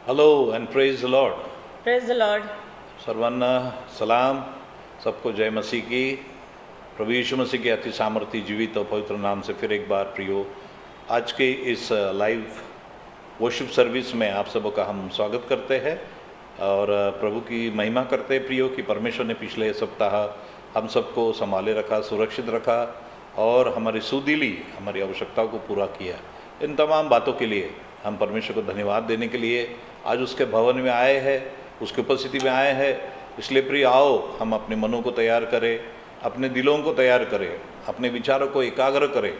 Hello and praise the Lord. Praise the Lord. सर्वांना सलाम। सबको जय मसीह की। प्रभु यीशु मसीह के अति सामर्थ्य जीवित और पवित्र नाम से फिर एक बार प्रियो, आज के इस लाइव वर्शिप सर्विस में आप सबों का हम स्वागत करते हैं और प्रभु की महिमा करते हैं प्रियो कि परमेश्वर ने पिछले सप्ताह हम सबको संभाले रखा, सुरक्षित रखा और हमारी सुदिली हमारी आवश्यकताओं को पूरा किया। इन तमाम बातों के लिए हम परमेश्वर को धन्यवाद देने के लिए आज उसके भवन में आए हैं, उसकी उपस्थिति में आए हैं। इसलिए प्रिय आओ हम अपने मनों को तैयार करें, अपने दिलों को तैयार करें, अपने विचारों को एकाग्र करें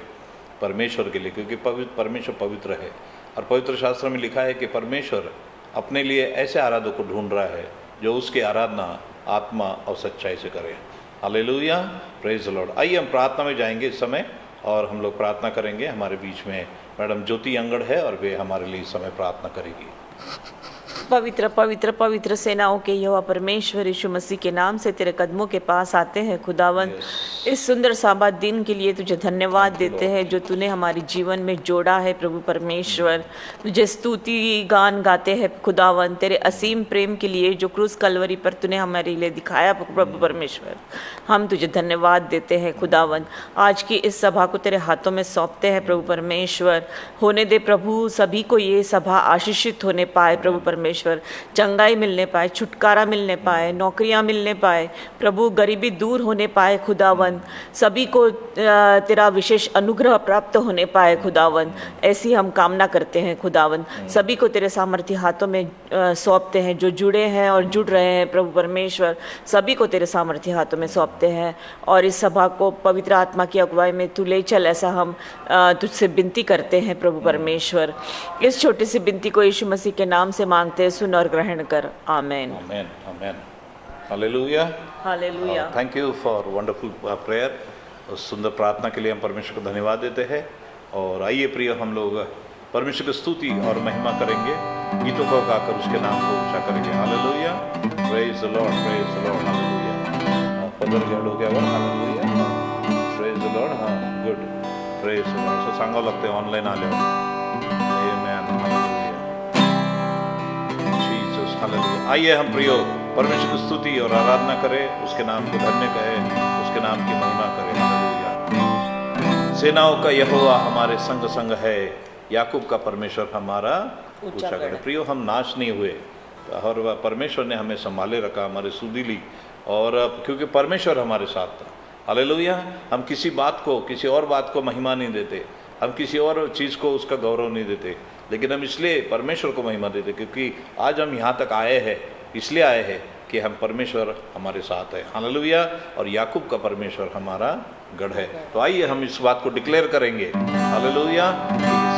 परमेश्वर के लिए, क्योंकि परमेश्वर पवित्र है और पवित्र शास्त्र में लिखा है कि परमेश्वर अपने लिए ऐसे आराधकों को ढूंढ रहा है जो उसकी आराधना आत्मा और सच्चाई से करें। Hallelujah, praise the Lord. आइए हम प्रार्थना में जाएंगे इस समय और हम लोग प्रार्थना करेंगे। हमारे बीच में मैडम ज्योति अंगड़ है और वे हमारे लिए इस समय प्रार्थना करेगी। पवित्र पवित्र पवित्र सेनाओं के यहोवा परमेश्वर यीशु मसीह के नाम से तेरे कदमों के पास आते हैं खुदावन। इस सुंदर साबात दिन के लिए तुझे धन्यवाद देते हैं जो तूने हमारे जीवन में जोड़ा है प्रभु परमेश्वर। तुझे स्तुति गान गाते हैं खुदावन, तेरे असीम प्रेम के लिए जो क्रूस कलवरी पर तूने हमारे लिए दिखाया प्रभु परमेश्वर। हम तुझे धन्यवाद देते हैं खुदावन। आज की इस सभा को तेरे हाथों में सौंपते हैं प्रभु परमेश्वर। होने दे प्रभु सभी को ये सभा आशीषित होने पाए प्रभु परमेश्वर, चंगाई मिलने पाए, छुटकारा मिलने पाए, नौकरियां मिलने पाए प्रभु, गरीबी दूर होने पाए खुदावन, सभी को तेरा विशेष अनुग्रह प्राप्त होने पाए खुदावन। ऐसी हम कामना करते हैं खुदावन। सभी को तेरे सामर्थ्य हाथों में सौंपते हैं, जो जुड़े हैं और जुड़ रहे हैं प्रभु परमेश्वर, सभी को तेरे सामर्थ्य हाथों में सौंपते हैं। और इस सभा को पवित्र आत्मा की अगुवाई में तू ले चल, ऐसा हम तुझसे विनती करते हैं प्रभु परमेश्वर। इस छोटी सी विनती को यीशु मसीह के नाम से मांगते हैं, सुन और ग्रहण कर। आमेन आमेन आमेन। हालेलुया हालेलुया। Thank you for wonderful prayer. उस सुंदर प्रार्थना के लिए हम परमेश्वर को धन्यवाद देते हैं। और आइए प्रिय, हम लोग परमेश्वर की स्तुति और महिमा करेंगे, गीतों को गाकर उसके नाम को ऊंचा करेंगे। Hallelujah, praise the Lord, praise the Lord. Hallelujah. पदर गैड हो गया वो। Hallelujah, praise the Lord. हाँ, गुड, प्रेज द लॉर्ड। सो सांगो लगते हैं ऑनलाइन आ जाओ। आमेन, हालेलुया, जीसस, हालेलुया। आइए हम प्रियो परमेश्वर की स्तुति और आराधना करें, उसके नाम को धन्य कहें, उसके नाम की महिमा करें। हालेलुया। सेनाओं का यहोवा हमारे संग संग है, याकूब का परमेश्वर हमारा ऊंचा गढ़। प्रियो, हम नाश नहीं हुए और परमेश्वर ने हमें संभाले रखा, हमारे सुदिली, और क्योंकि परमेश्वर हमारे साथ था। हालेलुया। हम किसी बात को, किसी और बात को महिमा नहीं देते, हम किसी और चीज़ को उसका गौरव नहीं देते, लेकिन हम इसलिए परमेश्वर को महिमा देते क्योंकि आज हम यहाँ तक आए हैं, इसलिए आए हैं कि हम परमेश्वर हमारे साथ है। हालेलुया। और याकूब का परमेश्वर हमारा गढ़ है। तो आइए हम इस बात को डिक्लेयर करेंगे। हालेलुया।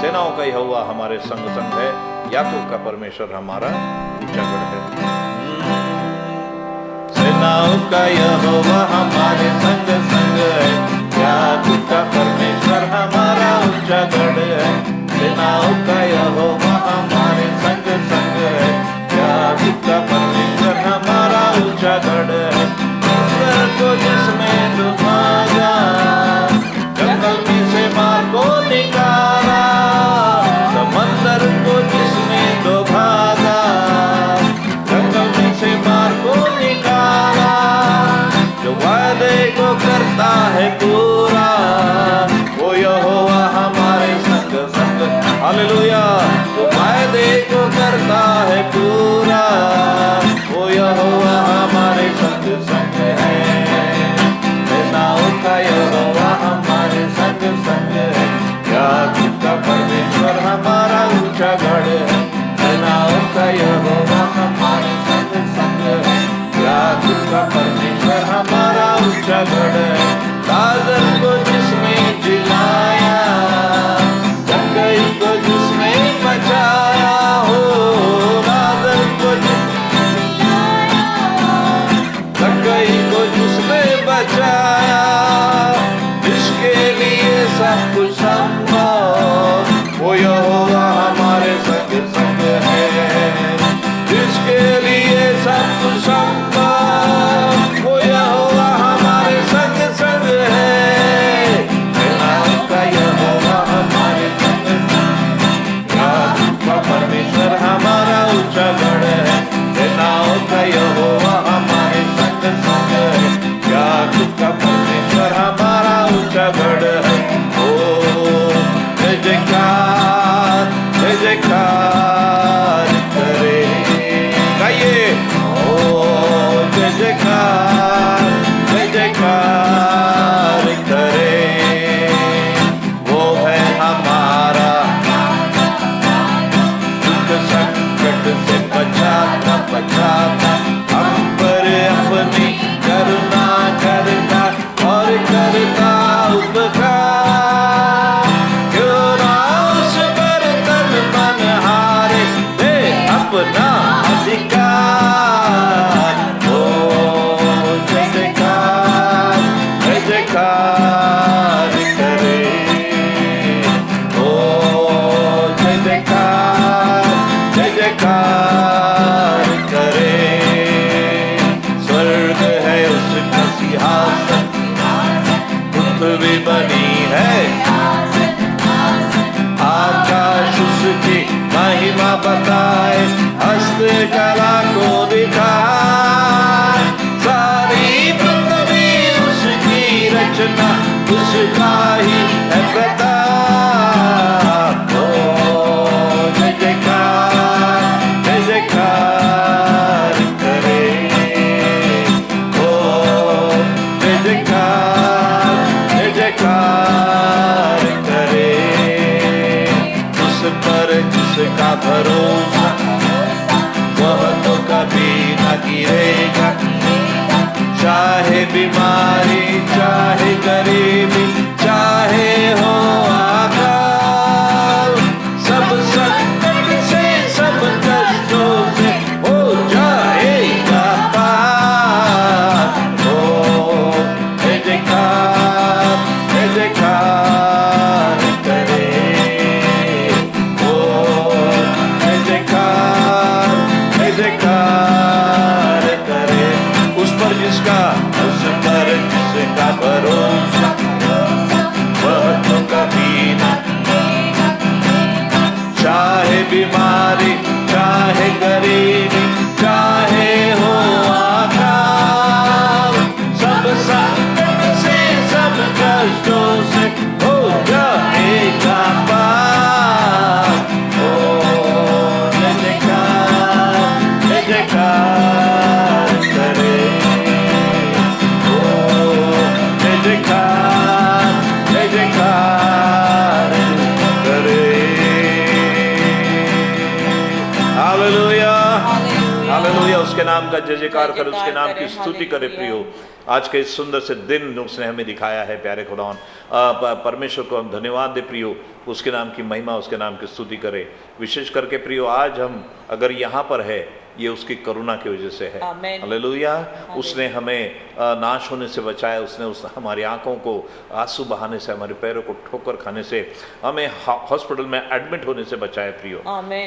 सेनाओं का यहोवा हमारे संग संग है, याकूब का परमेश्वर हमारा ऊंचा गढ़ है। सेनाओं का यहोवा हमारे संग संग है, याकूब का परमेश्वर हमारा ऊंचा गढ़ है। सेनाओं का यहोवा हमारे संग संग है, याकूब का परमेश्वर हमारा ऊंचा गढ़ है। ईश्वर को जिसमें तू भागा, जंगल में से मार को निकाला, समंदर को जिसमें तो भागा, जंगल में से मार को निकाला, जो वादे को करता है पूरा, वो यहोवा हमारे संग संग। हालेलुया। जो वादे को करता है पूरा, वो यहोवा हमारे संग संग है। सेनाओं का यहोवा हमारे संग संग है, याकूब का परमेश्वर हमारा ऊंचा गढ़ है। सेनाओं का यहोवा हमारे संग संग है, याकूब का परमेश्वर हमारा ऊंचा गढ़ है। लाजर को जिसमें जिलाया, जंगई को जिसमें बचाया हो, लाजर को जंगई को जिसमें बचाया, इसके लिए सब कुछ संभव, वो यहोवा हमारे संग संग है। जिसके लिए सब कुछ संभव, वो यहोवा हमारे संग संग है। महिमा बताए, हस्तकला को दिखाए। सारी पृथ्वी उसकी रचना, उसका ही है प्रताप। ओ जय जयकार करे, ओ जय जयकार करे। उस पर जिसका भरोसा, वह तो कभी न गिरेगा। चाहे बीमारी, चाहे गरीबी, चाहे हो अकाल, सब संकट से, सब कष्टों से हो जाएगा पार। ओ जय जयकार करे, ओ जय जयकार करे। उस पर जिसका भरोसा, वह तो कभी न, चाहे बीमारी, चाहे गरीबी, चाहे हो अकाल, सब संकट से, सब कष्टों से हो जाएगा पार। ओ जय जयकार करे, जय जयकार करे। Hallelujah, hallelujah. उसके नाम का जय जयकार कर, उसके नाम की स्तुति करे प्रियो। आज के इस सुंदर से दिन उसने हमें दिखाया है प्यारे खुदावन। परमेश्वर को हम धन्यवाद दे प्रियो, उसके नाम की महिमा, उसके नाम की स्तुति करे। विशेष करके प्रियो आज हम अगर यहाँ पर है, ये उसकी करुणा की वजह से है। हालेलुया। उसने हमें नाश होने से बचाया, उसने हमारी आंखों को आंसू बहाने से, हमारे पैरों को ठोकर खाने से, हमें हॉस्पिटल में एडमिट होने से बचाया प्रियो।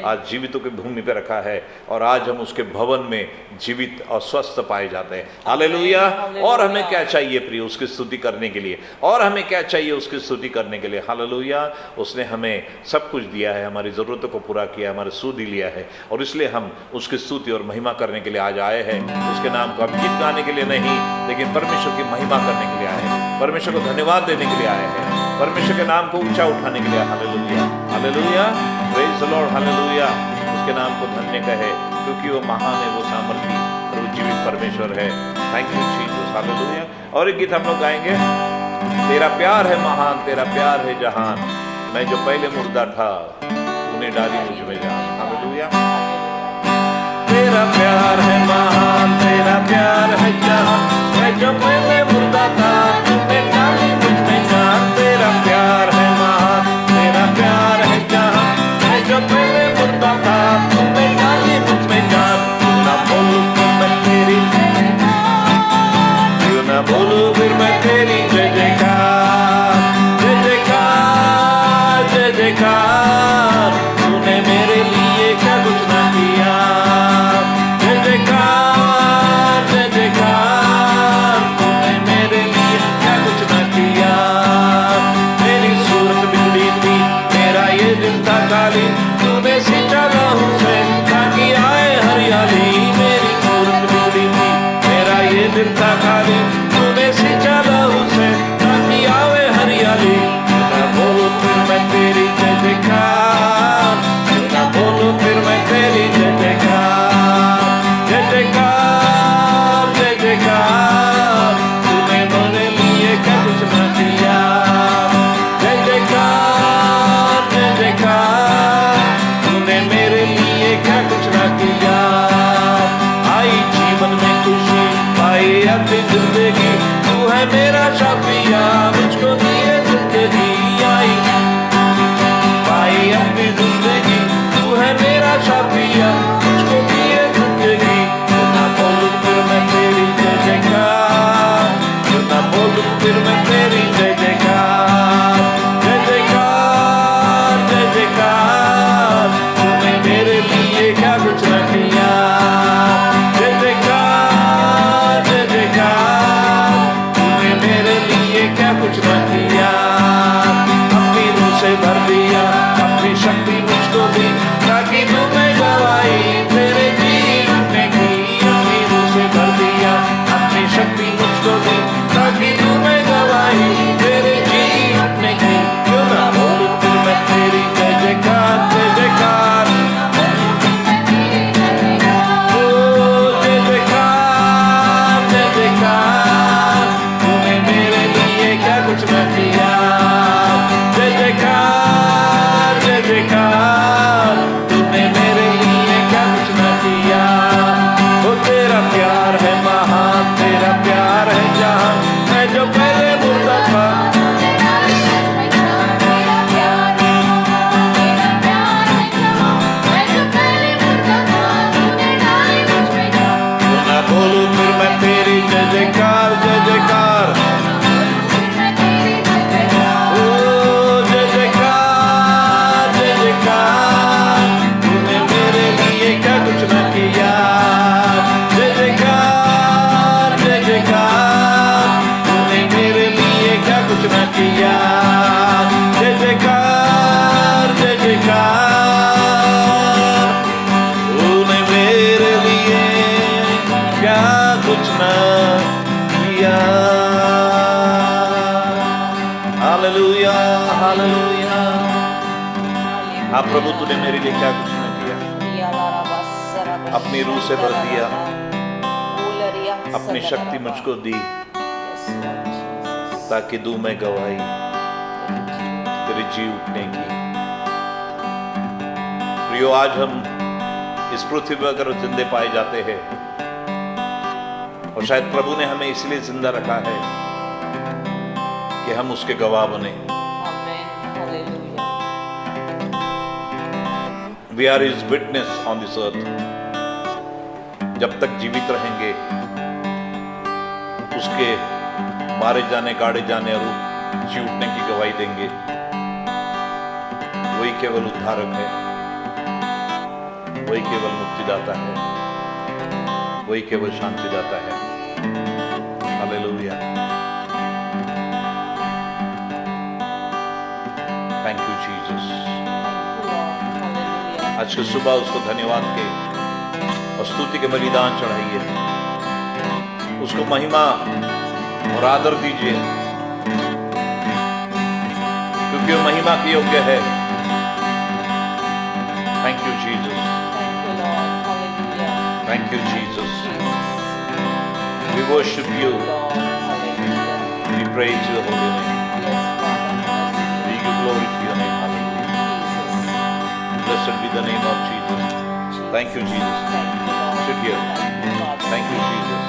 आज जीवितों की भूमि पे रखा है और आज हम उसके भवन में जीवित और स्वस्थ पाए जाते हैं। हालेलुया। और हमें क्या चाहिए प्रियो उसकी स्तुति करने के लिए, और हमें क्या चाहिए उसकी स्तुति करने के लिए। हालेलुया। उसने हमें सब कुछ दिया है, हमारी ज़रूरतों को पूरा किया, हमारे सूद लिया है, और इसलिए हम उसकी स्तुति और महिमा करने के लिए आज आए हैं। उसके नाम को हम गीत गाने के लिए नहीं, लेकिन परमेश्वर की महिमा करने के लिए आए हैं, परमेश्वर को धन्यवाद देने के लिए आए हैं, परमेश्वर के नाम को ऊंचा उठाने के लिए। Hallelujah, hallelujah, praise the Lord, hallelujah. उसके नाम को धन्य कहे, क्योंकि वो महान है, वो सामर्थी और वो जीवित परमेश्वर है। Thank you Jesus, hallelujah. और एक गीत हम लोग गाएंगे, तेरा प्यार है महान, तेरा प्यार है जहान, मैं जो पहले मुर्दा था तूने डाली मुझ में जान। हालेलुया। तेरा प्यार है महान, तेरा प्यार है जहान, मैं जो पहले मुर्दा था तूने डाली मुझ में जान। तेरा प्यार है महान, तेरा प्यार है जहान, मैं जो पहले मुर्दा था तूने डाली मुझ में जान। क्यों ना बोलूं फिर मैं तेरी, क्यों ना बोलूं फिर मैं तेरी जय जयकार, जय जयकार, जय जयकार। तूने मेरे लिए क्या कुछ ना किया, जय जयकार, जय जयकार। तूने मेरे लिए क्या कुछ ना किया। मेरी सूरत बिगड़ी थी, मेरा ये दिल था खाली, तूने सींचा लहू से ताकि आए हरियाली। मेरी सूरत बिगड़ी थी, मेरा ये दिल था खाली, तूने सींचा लहू से ताकि आए हरियाली। ना बोलो फिर मैं तेरी जय जयकार, ना बोलो फिर मैं तेरी जय जयकार, जय जयकार, जय जयकार। तूने मेरे लिए क्या कुछ ना किया, जय जयकार, जय जयकार। तूने मेरे लिए क्या कुछ ना किया। आई जीवन में खुशी, पाई अपनी जिंदगी, तू है मेरा शाफिया, मुझको दिए जिंदगी। आई पाई अपनी जिंदगी, तू है मेरा शाफिया, मुझको दिए जिंदगी। क्यों ना बोलूं फिर मैं तेरी जय जयकार, क्यों ना बोलूं फिर मैं तेरी जय जयकार, जय जयकार, जय जयकार। तूने मेरे लिए क्या कुछ ना किया, जय जयकार, जय जयकार। तूने मेरे लिए क्या कुछ ना किया। अपनी रूह से भर दिया, अपनी शक्ति मुझको दी, ताकि ताकि तुम्हें गवाही तेरे जीने की, अपनी रूह से भर दिया, अपनी शक्ति मुझको दी, ताकि तुम्हें गवाही तेरे जीने की। क्यों ना बोलूं फिर मैं तेरी जय जयकार, जय जयकार, ओ जय जयकार, जय जयकार, तूने मेरे लिए क्या कुछ न किया। जय जयकार, जय जयकार, तूने मेरे लिए क्या कुछ न किया। वो तेरा प्यार है महान, तेरा प्यार है जहां, मैं जो पहले मुर्दा था। ना बोलूं फिर मैं तेरी जय जयकार, जय जयकार, ओ जय जयकार, जय जयकार, तूने मेरे लिए क्या कुछ न किया। जय जयकार, जय जयकार, तूने मेरे लिए क्या कुछ न किया। जय जयकार, जय जयकार, तूने मेरे लिए क्या कुछ न किया। Hallelujah, hallelujah. हाँ प्रभु, तूने मेरे लिए क्या कुछ न किया। अपनी रूह से भर दिया, अपनी शक्ति मुझको दी, ताकि दूं मैं गवाही तेरे जी उठने की। प्रियो, आज हम इस पृथ्वी पर अगर जिंदे पाए जाते हैं, और शायद प्रभु ने हमें इसलिए जिंदा रखा है कि हम उसके गवाह बने। We are his witness on this earth. जब तक जीवित रहेंगे, उसके मारे जाने, गाड़े जाने और जी उठने की गवाही देंगे। वही केवल उद्धारक है, वही केवल मुक्तिदाता है, वही केवल शांतिदाता है। हालेलुया। Thank you Jesus. आज की सुबह उसको धन्यवाद के और स्तुति के बलिदान चढ़ाइए, उसको महिमा और आदर दीजिए, क्योंकि वो महिमा के योग्य है। Thank you Jesus, thank you Jesus. We worship you, we praise your holy name, we give glory to your name. Blessed be the name of Jesus. Thank you Jesus. Sit here. Thank you Jesus.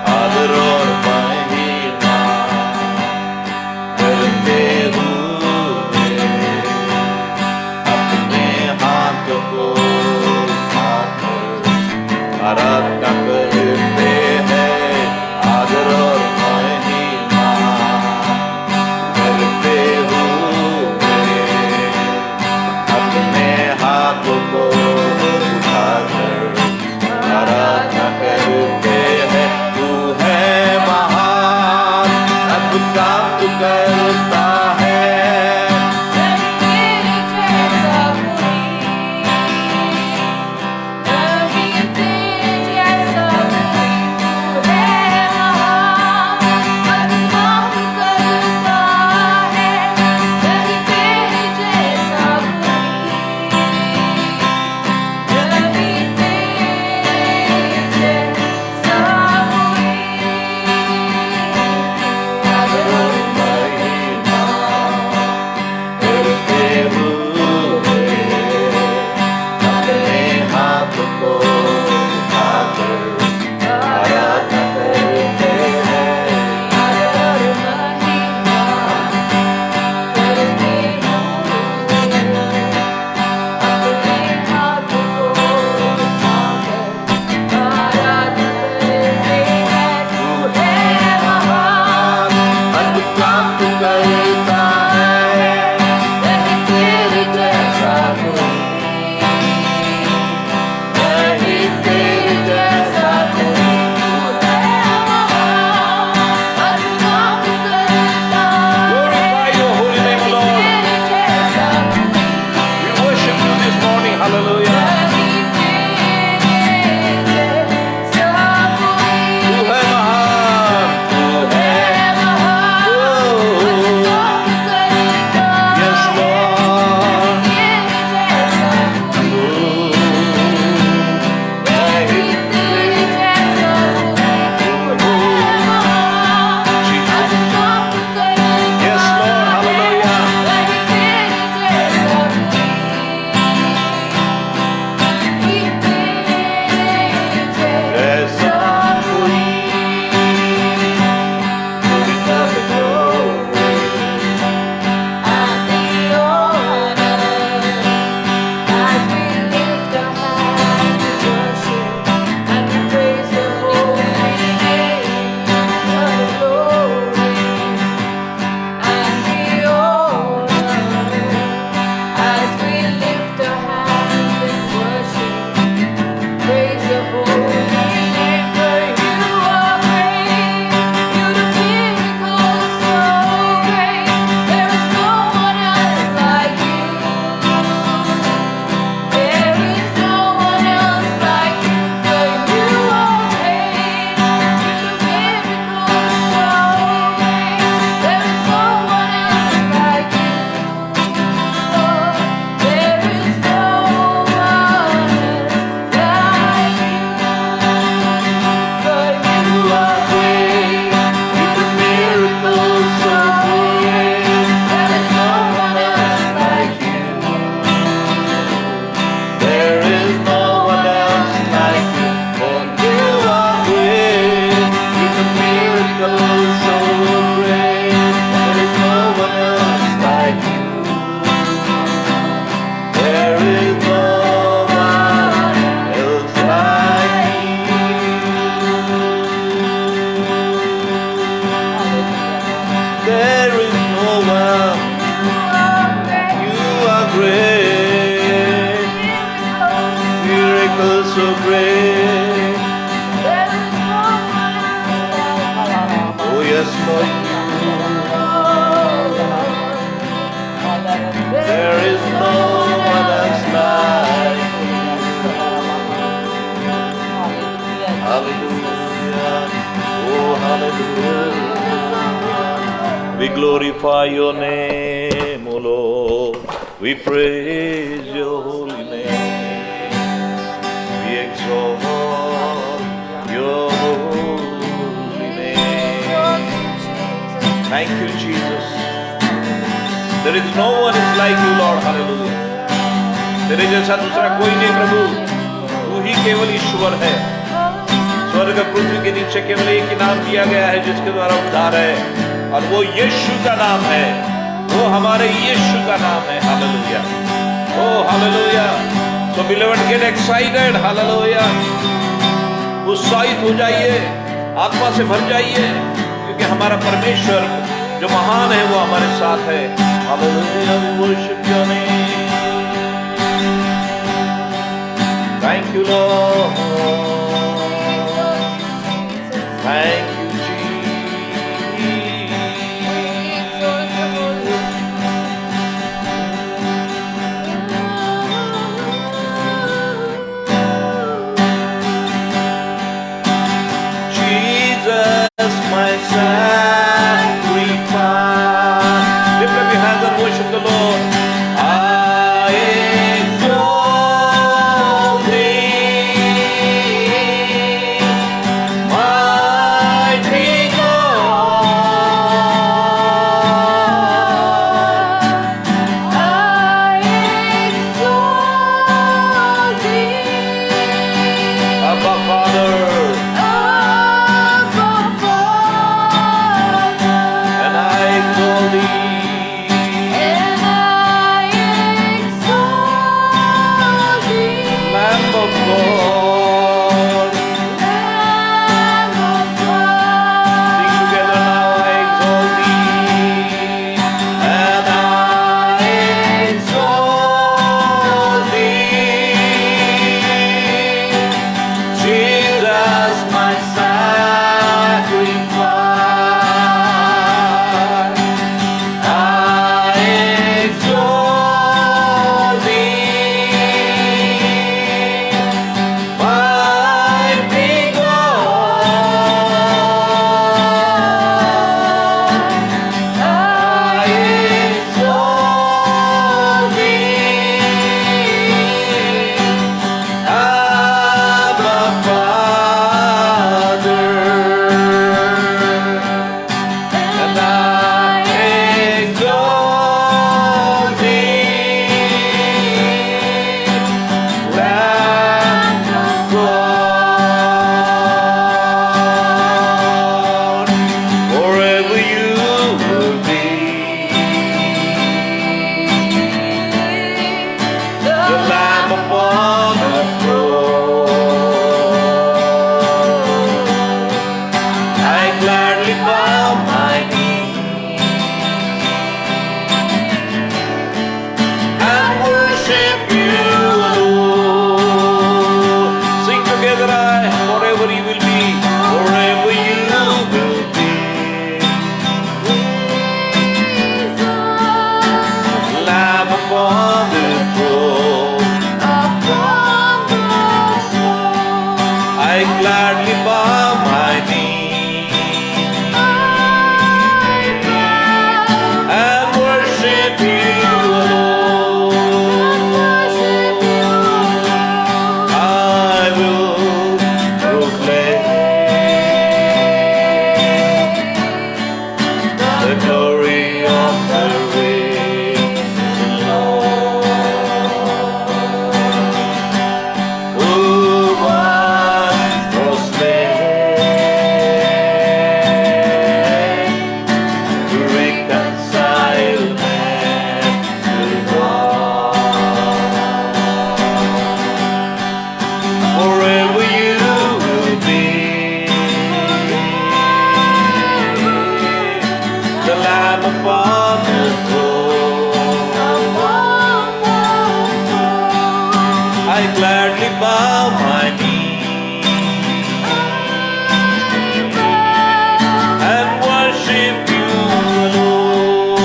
आदर और महिमा करते हुए अपने हाथ को उठाकर आराधना करते हैं। आदर और महिमा करते हुए अपने हाथ को उठाकर आराधना करते हैं। तू है महान, अद्भुत काम तू करता है। आदर और महिमा There is no one. You are great. Miracles so great. Oh yes, Lord. There is no one else like. Hallelujah. Oh, hallelujah. We glorify your name, O Lord. We praise your holy name. We exalt your holy name. Thank you, Jesus. There is no one is like you, Lord. Hallelujah. तेरे जैसा दूसरा कोई नहीं प्रभु, तू ही केवल ईश्वर है। स्वर्ग पृथ्वी के नीचे केवल एक ही नाम दिया गया है जिसके द्वारा उद्धार है, और वो यीशु का नाम है। वो हमारे यीशु का नाम है। हालेलुया। ओह हालेलुया। So beloved, get excited. हालेलुया। उत्साहित हो जाइए, आत्मा से भर जाइए, क्योंकि हमारा परमेश्वर जो महान है वो हमारे साथ है। Hallelujah. We worship your name. Thank you, Lord. Thank you, Jesus, my sacrifice. Lift up your hands and worship the Lord. I exalt thee, mighty God. I exalt thee, Abba Father, Abba Father, and I exalt thee. and I exalt thee, Lamb of God. Lamb of God. Sing together now. I exalt thee, and I exalt thee. Jesus, my sacrifice. I exalt thee, mighty God. I exalt thee, Abba Father, and I exalt thee, Lamb of God. Forever you will be the Lamb upon the throne. I gladly bow my knee and worship you alone. Sing together, forever you will be, forever you will be, Lamb upon the throne. I gladly bow my knee and worship you alone. I will proclaim the glory of the risen Lord, who was for slain to reconcile man to God. Forever you will be the Lamb upon the throne. I gladly bow my knee and worship you alone.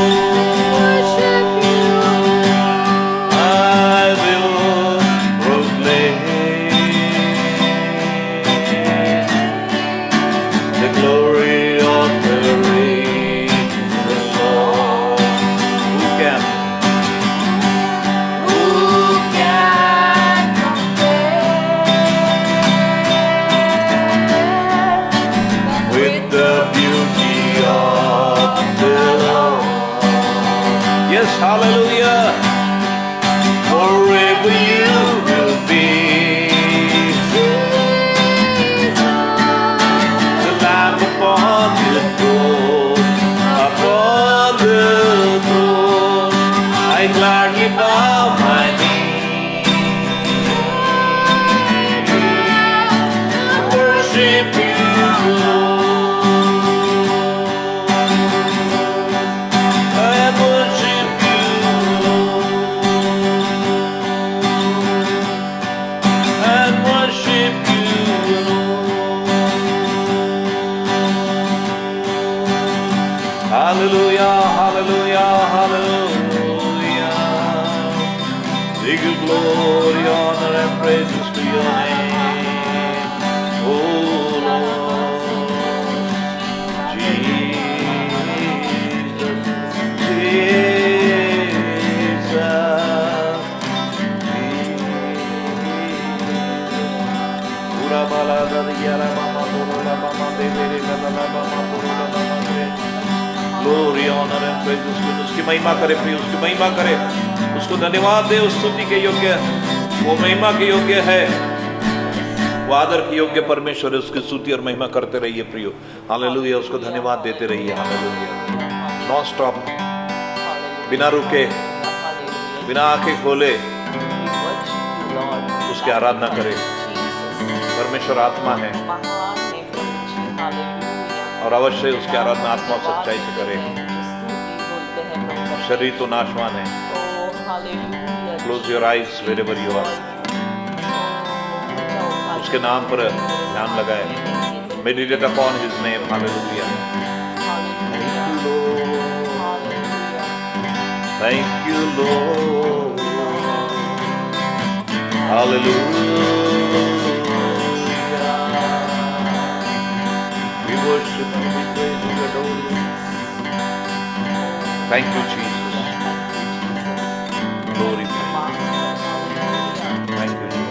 I will proclaim the glory of the reigning Lord. Who can? With the beauty of the Lord. Yes, hallelujah. Forever you will be the Lamb upon the throne, upon the throne. I gladly bow my knee, worship you, and worship you, and worship you. Hallelujah, hallelujah, hallelujah. We give glory, honor, and praises to your name, oh Lord. Jesus, Glory, honor and praises to उसकी महिमा करे प्रिय, उसकी महिमा करे, उसको धन्यवाद दे। उस स्तुति के योग्य, वो महिमा के योग्य है, वो आदर के योग्य परमेश्वर है। उसकी स्तुति और महिमा करते रहिए प्रियो। हालेलुया, उसको धन्यवाद देते रहिए। हालेलुया, नॉन स्टॉप, बिना रुके, बिना आंखें खोले उसकी आराधना करे। परमेश्वर आत्मा है और अवश्य उसकी आराधना आत्मा और सच्चाई से करे। शरीर तो नाशवान है। Close your eyes wherever you are. उसके नाम पर ध्यान लगाए। Meditate upon his name. Hallelujah, thank you lord. Hallelujah, we worship you, we praise you, we adore you. Thank you, Jesus. Glory to you. Thank you, Jesus.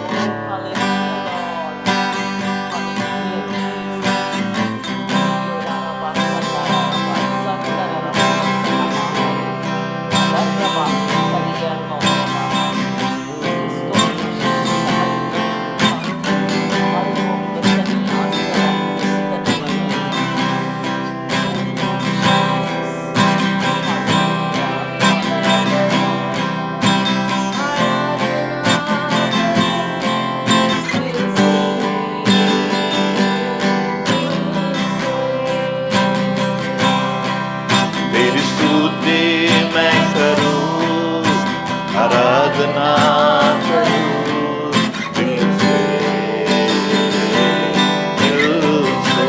तेरी स्तुति मैं करूं, आराधना करूं दिल से, दिल से।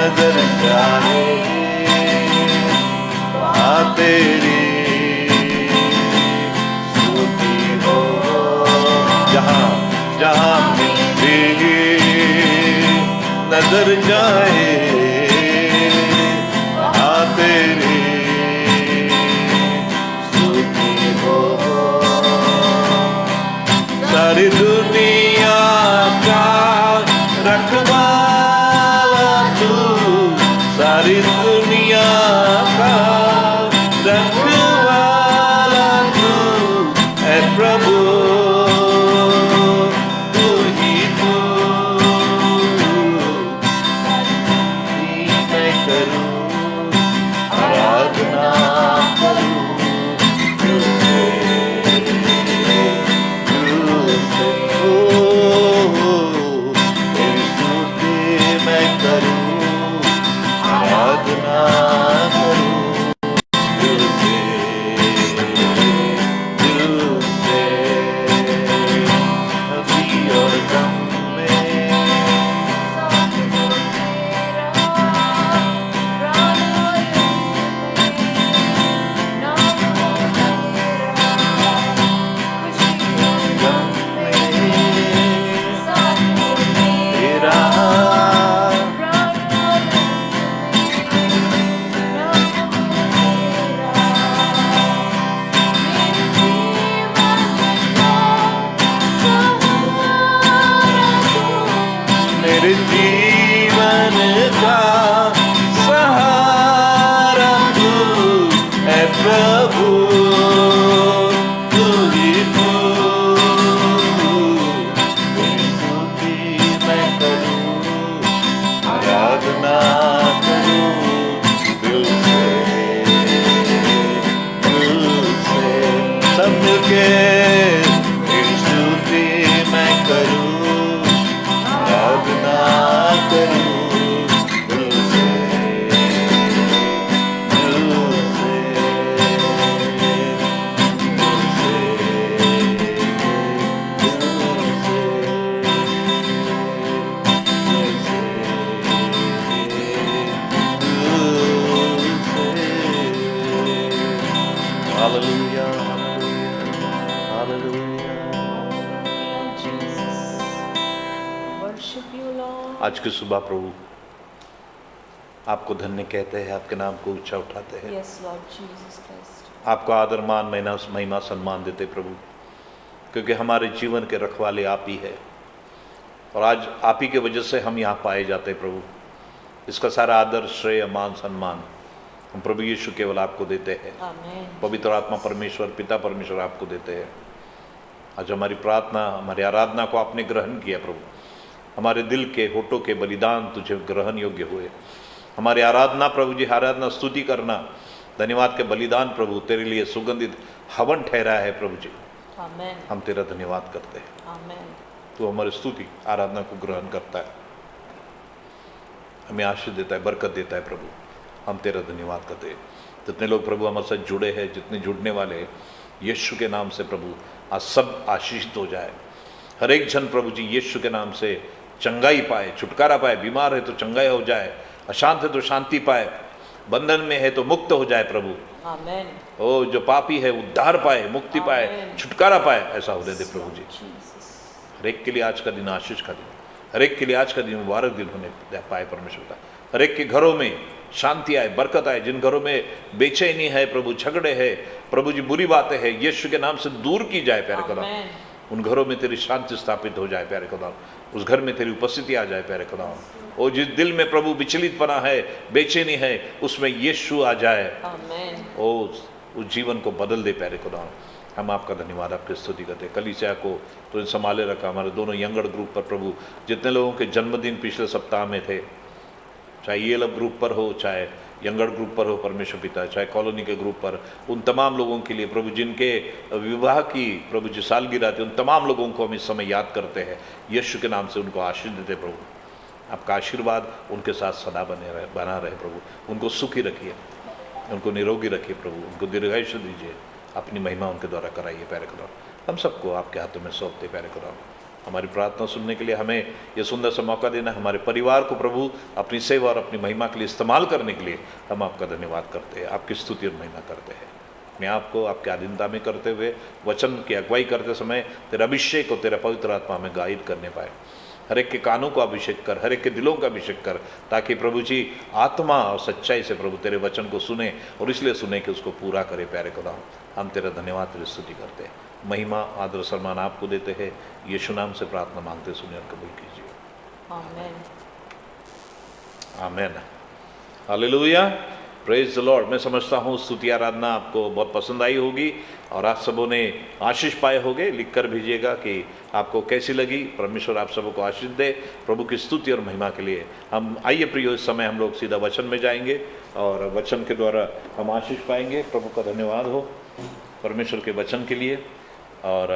नजर जाए वहाँ तेरी स्तुति हो, जहाँ जहाँ मेरी नजर जाए वहाँ तेरी स्तुति हो। सारी दुनिया का रखवाला तू, सारी दुनिया का रखवाला तू है प्रभु, तू ही तू। मैं करूं आराधना करूं तुझसे, तुझसे तेरी स्तुति मैं करूं आराधना करूं तुझसे, तुझसे अभी और दम में तेरा मेरे जीवन का सहारा तू है प्रभु, तू ही तू। तेरी स्तुति मैं करूं आराधना करूं दिल से, दिल से सब मिलके तेरी स्तुति मैं करूं आराधना करूं दिल से, दिल से, hallelujah, hallelujah. Worship you, Lord. आज की सुबह प्रभु आपको धन्य कहते हैं, आपके नाम को ऊंचा उठाते हैं, Yes, Lord Jesus Christ. आपको आदर मान महिमा सम्मान देते प्रभु, क्योंकि हमारे जीवन के रखवाले आप ही है और आज आप ही की वजह से हम यहाँ पाए जाते प्रभु। इसका सारा आदर श्रेय मान सम्मान हम प्रभु यीशु केवल आपको देते हैं। Amen. पवित्र आत्मा परमेश्वर पिता परमेश्वर आपको देते हैं। आज हमारी प्रार्थना हमारी आराधना को आपने ग्रहण किया प्रभु, हमारे दिल के होठों के बलिदान तुझे ग्रहण योग्य हुए। हमारी आराधना प्रभु जी, आराधना स्तुति करना धन्यवाद के बलिदान प्रभु तेरे लिए सुगंधित हवन ठहरा है प्रभु जी। Amen. हम तेरा धन्यवाद करते हैं, Amen. तू हमारी स्तुति आराधना को ग्रहण करता है, हमें आशीष देता है, बरकत देता है प्रभु। हम तेरा धन्यवाद करते हैं। जितने लोग प्रभु हमारे साथ जुड़े हैं, जितने जुड़ने वाले हैं, यीशु के नाम से प्रभु आज सब आशीषित हो जाए। हर एक जन प्रभु जी यीशु के नाम से चंगाई पाए, छुटकारा पाए, बीमार है तो चंगाई हो जाए, अशांत है तो शांति पाए, बंधन में है तो मुक्त हो जाए प्रभु। Amen. ओ जो पापी है उद्धार पाए, मुक्ति पाए, Amen. छुटकारा पाए, ऐसा होने दे प्रभु जी। Jesus. हर एक के लिए आज का दिन आशीष का दिन, हर एक के लिए आज का दिन मुबारक दिन होने पाए परमेश्वर का। हर एक के घरों में शांति आए, बरकत आए। जिन घरों में बेचैनी है प्रभु, झगड़े है प्रभु जी, बुरी बातें हैं, यीशु के नाम से दूर की जाए प्यारे खुदा। Amen. उन घरों में तेरी शांति स्थापित हो जाए प्यारे खुदा, उस घर में तेरी उपस्थिति आ जाए प्यारे खुदा। ओ जिस दिल में प्रभु विचलित पना है, बेचैनी है, उसमें यीशु आ जाए, Amen. ओ उस जीवन को बदल दे प्यारे खुदा। हम आपका धन्यवाद, आपकी स्तुति करते हैं। कलीसिया को तो संभाले रखा, हमारे दोनों यंगड़ ग्रुप पर प्रभु, जितने लोगों के जन्मदिन पिछले सप्ताह में थे, चाहे ये लब ग्रुप पर हो, चाहे यंगड़ ग्रुप पर हो परमेश्वर पिता, चाहे कॉलोनी के ग्रुप पर, उन तमाम लोगों के लिए प्रभु जिनके विवाह की प्रभु जी सालगिरह थी, उन तमाम लोगों को हम इस समय याद करते हैं। यीशु के नाम से उनको आशीष देते प्रभु। आपका आशीर्वाद उनके साथ सदा बना रहे प्रभु। उनको सुखी रखिए, उनको निरोगी रखिए प्रभु, उनको दीर्घायुष्य दीजिए, अपनी महिमा उनके द्वारा कराइए प्यारे खुदा। हम सबको आपके हाथों में सौंपते प्यारे खुदा। हमारी प्रार्थना सुनने के लिए हमें यह सुंदर सा मौका देना, हमारे परिवार को प्रभु अपनी सेवा और अपनी महिमा के लिए इस्तेमाल करने के लिए हम आपका धन्यवाद करते हैं, आपकी स्तुति और महिमा करते हैं। अपने आप को आपके अधीनता में करते हुए वचन की अगुवाई करते समय तेरा अभिषेक और तेरा पवित्र आत्मा में गाइड करने पाए। हर एक के कानों को अभिषेक कर, हर एक के दिलों का अभिषेक कर, ताकि प्रभु जी आत्मा और सच्चाई से प्रभु तेरे वचन को सुने और इसलिए सुने कि उसको पूरा करे। प्यारे खुदा, हम तेरा धन्यवाद, तेरी स्तुति करते हैं। महिमा आदर सम्मान आपको देते हैं। यीशु नाम से प्रार्थना मांगते सुनिए और कबूल कीजिए। आमेन। आमेन। हालेलुया, प्रेज द लॉर्ड। मैं समझता हूँ स्तुति आराधना आपको बहुत पसंद आई होगी और आप सबों ने आशीष पाए होंगे। लिख कर भेजिएगा कि आपको कैसी लगी। परमेश्वर आप सबों को आशीष दे। प्रभु की स्तुति और महिमा के लिए हम आइए प्रियो, इस समय हम लोग सीधा वचन में जाएंगे और वचन के द्वारा हम आशीष पाएंगे। प्रभु का धन्यवाद हो परमेश्वर के वचन के लिए, और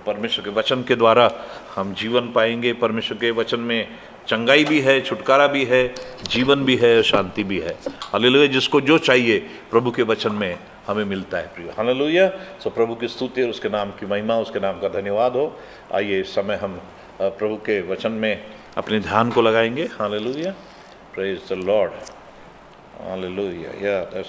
परमेश्वर के वचन के द्वारा हम जीवन पाएंगे। परमेश्वर के वचन में चंगाई भी है, छुटकारा भी है, जीवन भी है, शांति भी है। हालेलुया, जिसको जो चाहिए प्रभु के वचन में हमें मिलता है प्रिय। हालेलुया। सो प्रभु की स्तुति और उसके नाम की महिमा, उसके नाम का धन्यवाद हो। आइए इस समय हम प्रभु के वचन में अपने ध्यान को लगाएंगे। Hallelujah, praise the Lord. Hallelujah.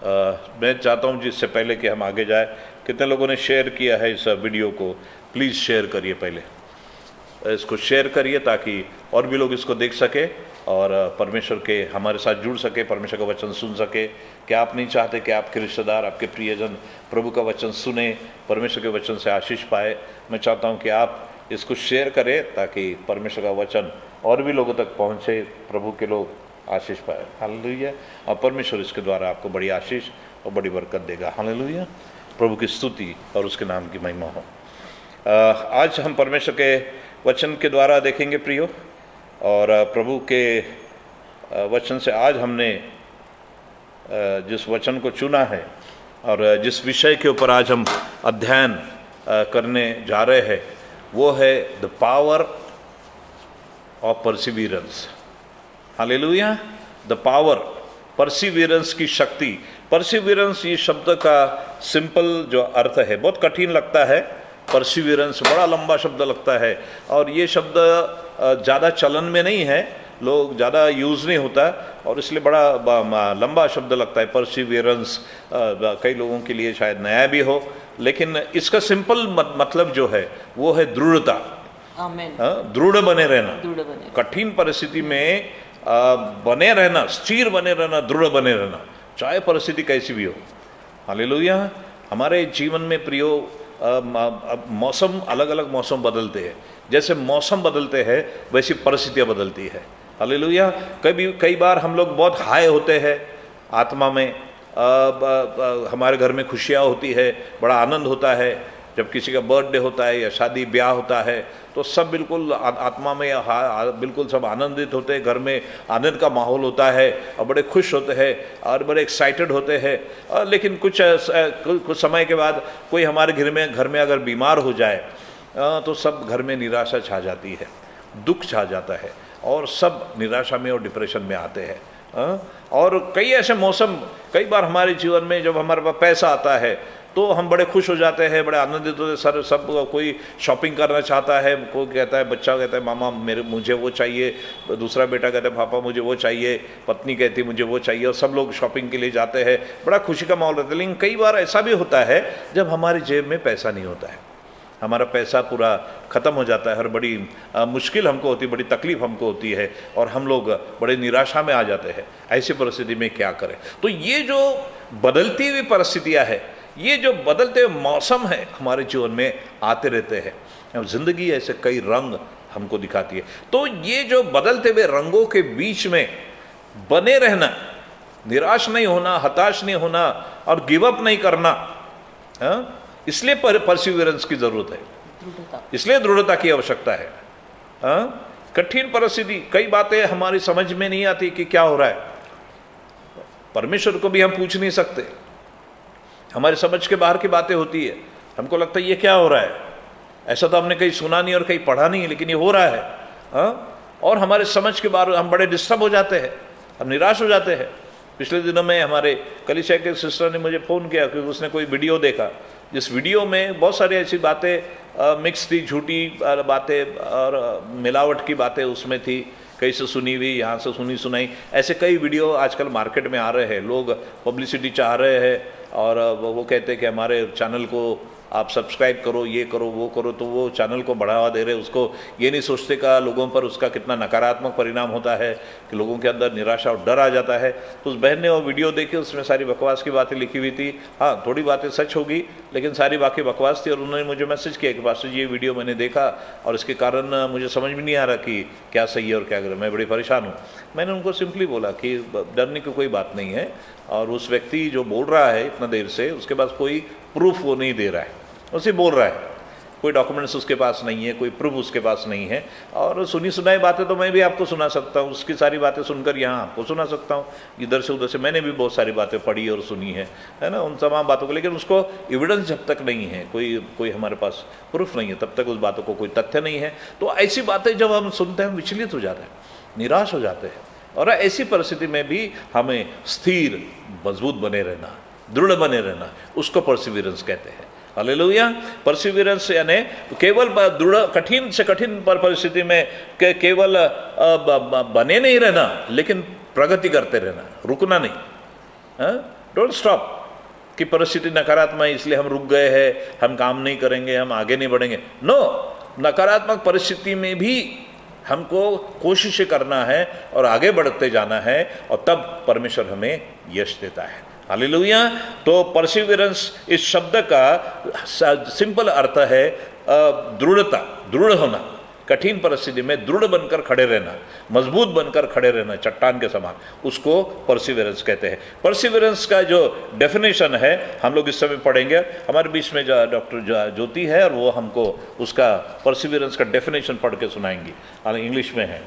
मैं चाहता हूँ जिससे पहले कि हम आगे जाए, कितने लोगों ने शेयर किया है इस वीडियो को? प्लीज़ शेयर करिए, पहले इसको शेयर करिए ताकि और भी लोग इसको देख सके और परमेश्वर के हमारे साथ जुड़ सके, परमेश्वर का वचन सुन सके। क्या आप नहीं चाहते कि आपके रिश्तेदार, आपके प्रियजन प्रभु का वचन सुने, परमेश्वर के वचन से आशीष पाए? मैं चाहता हूँ कि आप इसको शेयर करें ताकि परमेश्वर का वचन और भी लोगों तक पहुँचे, प्रभु के लोग आशीष पाए। हालेलुया। और परमेश्वर इसके द्वारा आपको बड़ी आशीष और बड़ी बरकत देगा। हालेलुया। प्रभु की स्तुति और उसके नाम की महिमा हो। आज हम परमेश्वर के वचन के द्वारा देखेंगे प्रियो, और प्रभु के वचन से आज हमने जिस वचन को चुना है और जिस विषय के ऊपर आज हम अध्ययन करने जा रहे हैं वो है the power of Perseverance. Hallelujah. The power, Perseverance की शक्ति। परसिवियरेंस ये शब्द का सिंपल जो अर्थ है, बहुत कठिन लगता है। परसिवियरेंस बड़ा लंबा शब्द लगता है और ये शब्द ज़्यादा चलन में नहीं है, लोग ज़्यादा यूज़ नहीं होता और इसलिए बड़ा लंबा शब्द लगता है परसिवियरेंस। कई लोगों के लिए शायद नया भी हो, लेकिन इसका सिंपल मतलब जो है वो है दृढ़ता। आमेन। दृढ़ बने रहना, दृढ़ बने, कठिन परिस्थिति में बने रहना, स्थिर बने रहना, दृढ़ बने रहना, चाहे परिस्थिति कैसी भी हो। हालेलुया। हमारे जीवन में प्रियो मौसम, अलग अलग मौसम बदलते हैं। जैसे मौसम बदलते हैं वैसी परिस्थितियाँ बदलती है। हालेलुया। कई बार हम लोग बहुत हाई होते हैं आत्मा में, हमारे घर में खुशियाँ होती है, बड़ा आनंद होता है। जब किसी का बर्थडे होता है या शादी ब्याह होता है तो सब बिल्कुल आत्मा में बिल्कुल सब आनंदित होते हैं, घर में आनंद का माहौल होता है और बड़े खुश होते हैं और बड़े एक्साइटेड होते हैं। लेकिन कुछ समय के बाद कोई हमारे घर में अगर बीमार हो जाए तो सब घर में निराशा छा जाती है, दुख छा जाता है और सब निराशा में और डिप्रेशन में आते हैं। और कई ऐसे मौसम, कई बार हमारे जीवन में जब हमारे पास पैसा आता है तो हम बड़े खुश हो जाते हैं, बड़े आनंदित होते हैं। सब कोई शॉपिंग करना चाहता है, कोई कहता है, बच्चा कहता है मामा मुझे वो चाहिए, दूसरा बेटा कहता है पापा मुझे वो चाहिए, पत्नी कहती है मुझे वो चाहिए, और सब लोग शॉपिंग के लिए जाते हैं। बड़ा खुशी का माहौल रहता है। लेकिन कई बार ऐसा भी होता है जब हमारी जेब में पैसा नहीं होता है, हमारा पैसा पूरा ख़त्म हो जाता है और बड़ी मुश्किल हमको होती है, बड़ी तकलीफ हमको होती है और हम लोग बड़े निराशा में आ जाते हैं। ऐसी परिस्थिति में क्या करें? तो ये जो बदलती हुई परिस्थितियाँ है, ये जो बदलते हुए मौसम है हमारे जीवन में आते रहते हैं। अब जिंदगी ऐसे कई रंग हमको दिखाती है। तो ये जो बदलते हुए रंगों के बीच में बने रहना, निराश नहीं होना, हताश नहीं होना और गिव अप नहीं करना, इसलिए परसिवियरेंस की जरूरत है, इसलिए दृढ़ता की आवश्यकता है। कठिन परिस्थिति, कई बातें हमारी समझ में नहीं आती कि क्या हो रहा है। परमेश्वर को भी हम पूछ नहीं सकते, हमारी समझ के बाहर की बातें होती है। हमको लगता है ये क्या हो रहा है, ऐसा तो हमने कहीं सुना नहीं और कहीं पढ़ा नहीं है, लेकिन ये हो रहा है। और हमारे समझ के बाहर हम बड़े डिस्टर्ब हो जाते हैं, हम निराश हो जाते हैं। पिछले दिनों में हमारे कलीसिया के सिस्टर ने मुझे फ़ोन किया क्योंकि उसने कोई वीडियो देखा, जिस वीडियो में बहुत सारी ऐसी बातें मिक्स थी, झूठी बातें और मिलावट की बातें उसमें थी कहीं से सुनी हुई, यहाँ से सुनी सुनाई, ऐसे कई वीडियो आजकल मार्केट में आ रहे हैं। लोग पब्लिसिटी चाह रहे हैं और वो कहते हैं कि हमारे चैनल को आप सब्सक्राइब करो, ये करो, वो करो, तो वो चैनल को बढ़ावा दे रहे। उसको ये नहीं सोचते का लोगों पर उसका कितना नकारात्मक परिणाम होता है, कि लोगों के अंदर निराशा और डर आ जाता है। तो उस बहन ने वो वीडियो देखी, उसमें सारी बकवास की बातें लिखी हुई थी। हाँ, थोड़ी बातें सच होगी, लेकिन सारी बाकी बकवास थी। और उन्होंने मुझे मैसेज किया कि पास्टर जी, ये वीडियो मैंने देखा और इसके कारण मुझे समझ में नहीं आ रहा कि क्या सही है और क्या गलत, मैं बड़ी परेशान हूँ। मैंने उनको सिंपली बोला कि डरने की कोई बात नहीं है, और उस व्यक्ति जो बोल रहा है इतना देर से, उसके पास कोई प्रूफ वो नहीं दे रहा है, उसे बोल रहा है, कोई डॉक्यूमेंट्स उसके पास नहीं है, कोई प्रूफ उसके पास नहीं है। और सुनी सुनाई बातें तो मैं भी आपको सुना सकता हूँ, उसकी सारी बातें सुनकर यहाँ आपको सुना सकता हूँ, इधर से उधर से मैंने भी बहुत सारी बातें पढ़ी और सुनी है ना, उन तमाम बातों को। लेकिन उसको एविडेंस जब तक नहीं है, कोई हमारे पास प्रूफ नहीं है, तब तक उस बातों को कोई तथ्य नहीं है। तो ऐसी बातें जब हम सुनते हैं, हम विचलित हो जाते हैं, निराश हो जाते हैं। और ऐसी परिस्थिति में भी हमें स्थिर, मजबूत बने रहना, दृढ़ बने रहना, उसको परसिवियरेंस कहते हैं। हालेलुया। परसिवियरेंस यानी केवल दृढ़, कठिन से कठिन परिस्थिति में केवल बने नहीं रहना, लेकिन प्रगति करते रहना, रुकना नहीं। डोंट स्टॉप कि परिस्थिति नकारात्मक है इसलिए हम रुक गए हैं, हम काम नहीं करेंगे, हम आगे नहीं बढ़ेंगे। नो, नकारात्मक परिस्थिति में भी हमको कोशिश करना है और आगे बढ़ते जाना है, और तब परमेश्वर हमें यश देता है। हालेलुया। तो परसिवियरेंस इस शब्द का सिंपल अर्थ है दृढ़ता, दृढ़ होना, कठिन परिस्थिति में दृढ़ बनकर खड़े रहना, मजबूत बनकर खड़े रहना, चट्टान के समान, उसको परसिवियरेंस कहते हैं। परसिवियरेंस का जो डेफिनेशन है हम लोग इस समय पढ़ेंगे। हमारे बीच में डॉक्टर ज्योति है, और वो हमको उसका परसिवियरेंस का डेफिनेशन पढ़ के सुनाएंगी, इंग्लिश में है।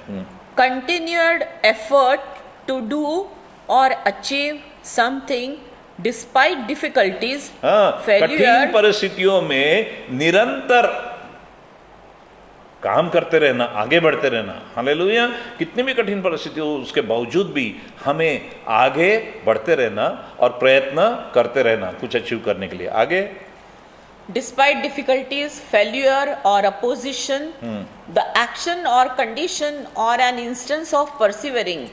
Continued effort to do or achieve something despite difficulties, कठिन failure, परिस्थितियों में निरंतर काम करते रहना, आगे बढ़ते रहना। हालेलुया। कितनी भी कठिन परिस्थिति हो, उसके बावजूद भी हमें आगे बढ़ते रहना और प्रयत्न करते रहना कुछ अचीव करने के लिए। आगे, despite difficulties, failure or opposition, the action or condition or an instance of persevering.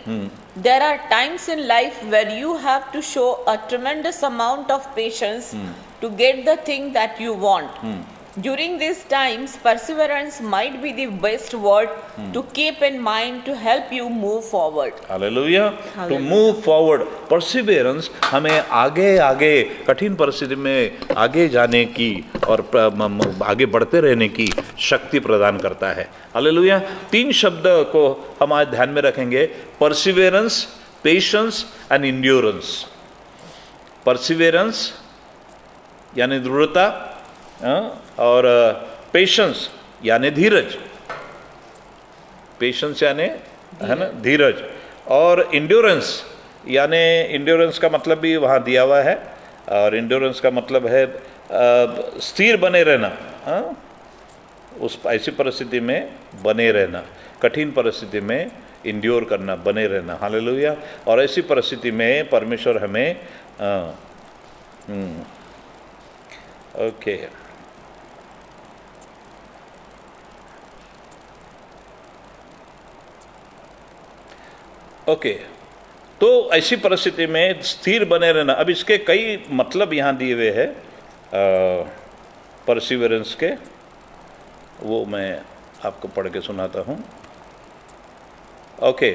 There are times in life where you have to show a tremendous amount of patience to get the thing that you want. During these times, perseverance might be the best word to keep in mind to help you move forward. Hallelujah. To move forward, perseverance हमें आगे कठिन परिस्थिति में आगे जाने की और आगे बढ़ते रहने की शक्ति प्रदान करता है। हालेलुया। 3 शब्द को हम आज ध्यान में रखेंगे, Perseverance, patience and endurance. Perseverance यानी दृढ़ता, और पेशेंस यानी धीरज, पेशेंस यानी, है ना, धीरज, और इंड्योरेंस यानी, इंड्योरेंस का मतलब भी वहाँ दिया हुआ है, और इंड्योरेंस का मतलब है स्थिर बने रहना, उस ऐसी परिस्थिति में बने रहना, कठिन परिस्थिति में इंड्योर करना, बने रहना। हालेलुया। और ऐसी परिस्थिति में परमेश्वर हमें ओके ओके तो ऐसी परिस्थिति में स्थिर बने रहना। अब इसके कई मतलब यहाँ दिए हुए हैं परसिवियरेंस के, वो मैं आपको पढ़ के सुनाता हूँ। ओके,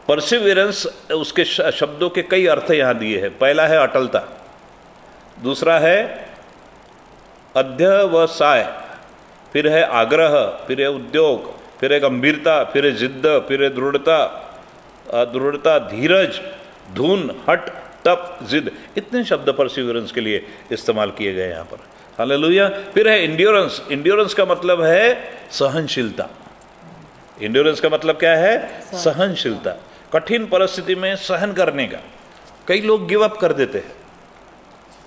परसिवियरेंस, उसके शब्दों के कई अर्थ यहाँ दिए हैं। पहला है अटलता, दूसरा है अध्यवसाय, फिर है आग्रह, फिर है उद्योग, फिर है गंभीरता, फिर है जिद्द, फिर है दृढ़ता, धीरज, धुन, हट, तप, जिद। इतने शब्द परसिवियरेंस के लिए इस्तेमाल किए गए यहाँ पर। हालेलुया। फिर है इंड्योरेंस। इंड्योरेंस का मतलब है सहनशीलता। इंड्योरेंस का मतलब क्या है? सहनशीलता, कठिन परिस्थिति में सहन करने का। कई लोग गिव अप कर देते हैं।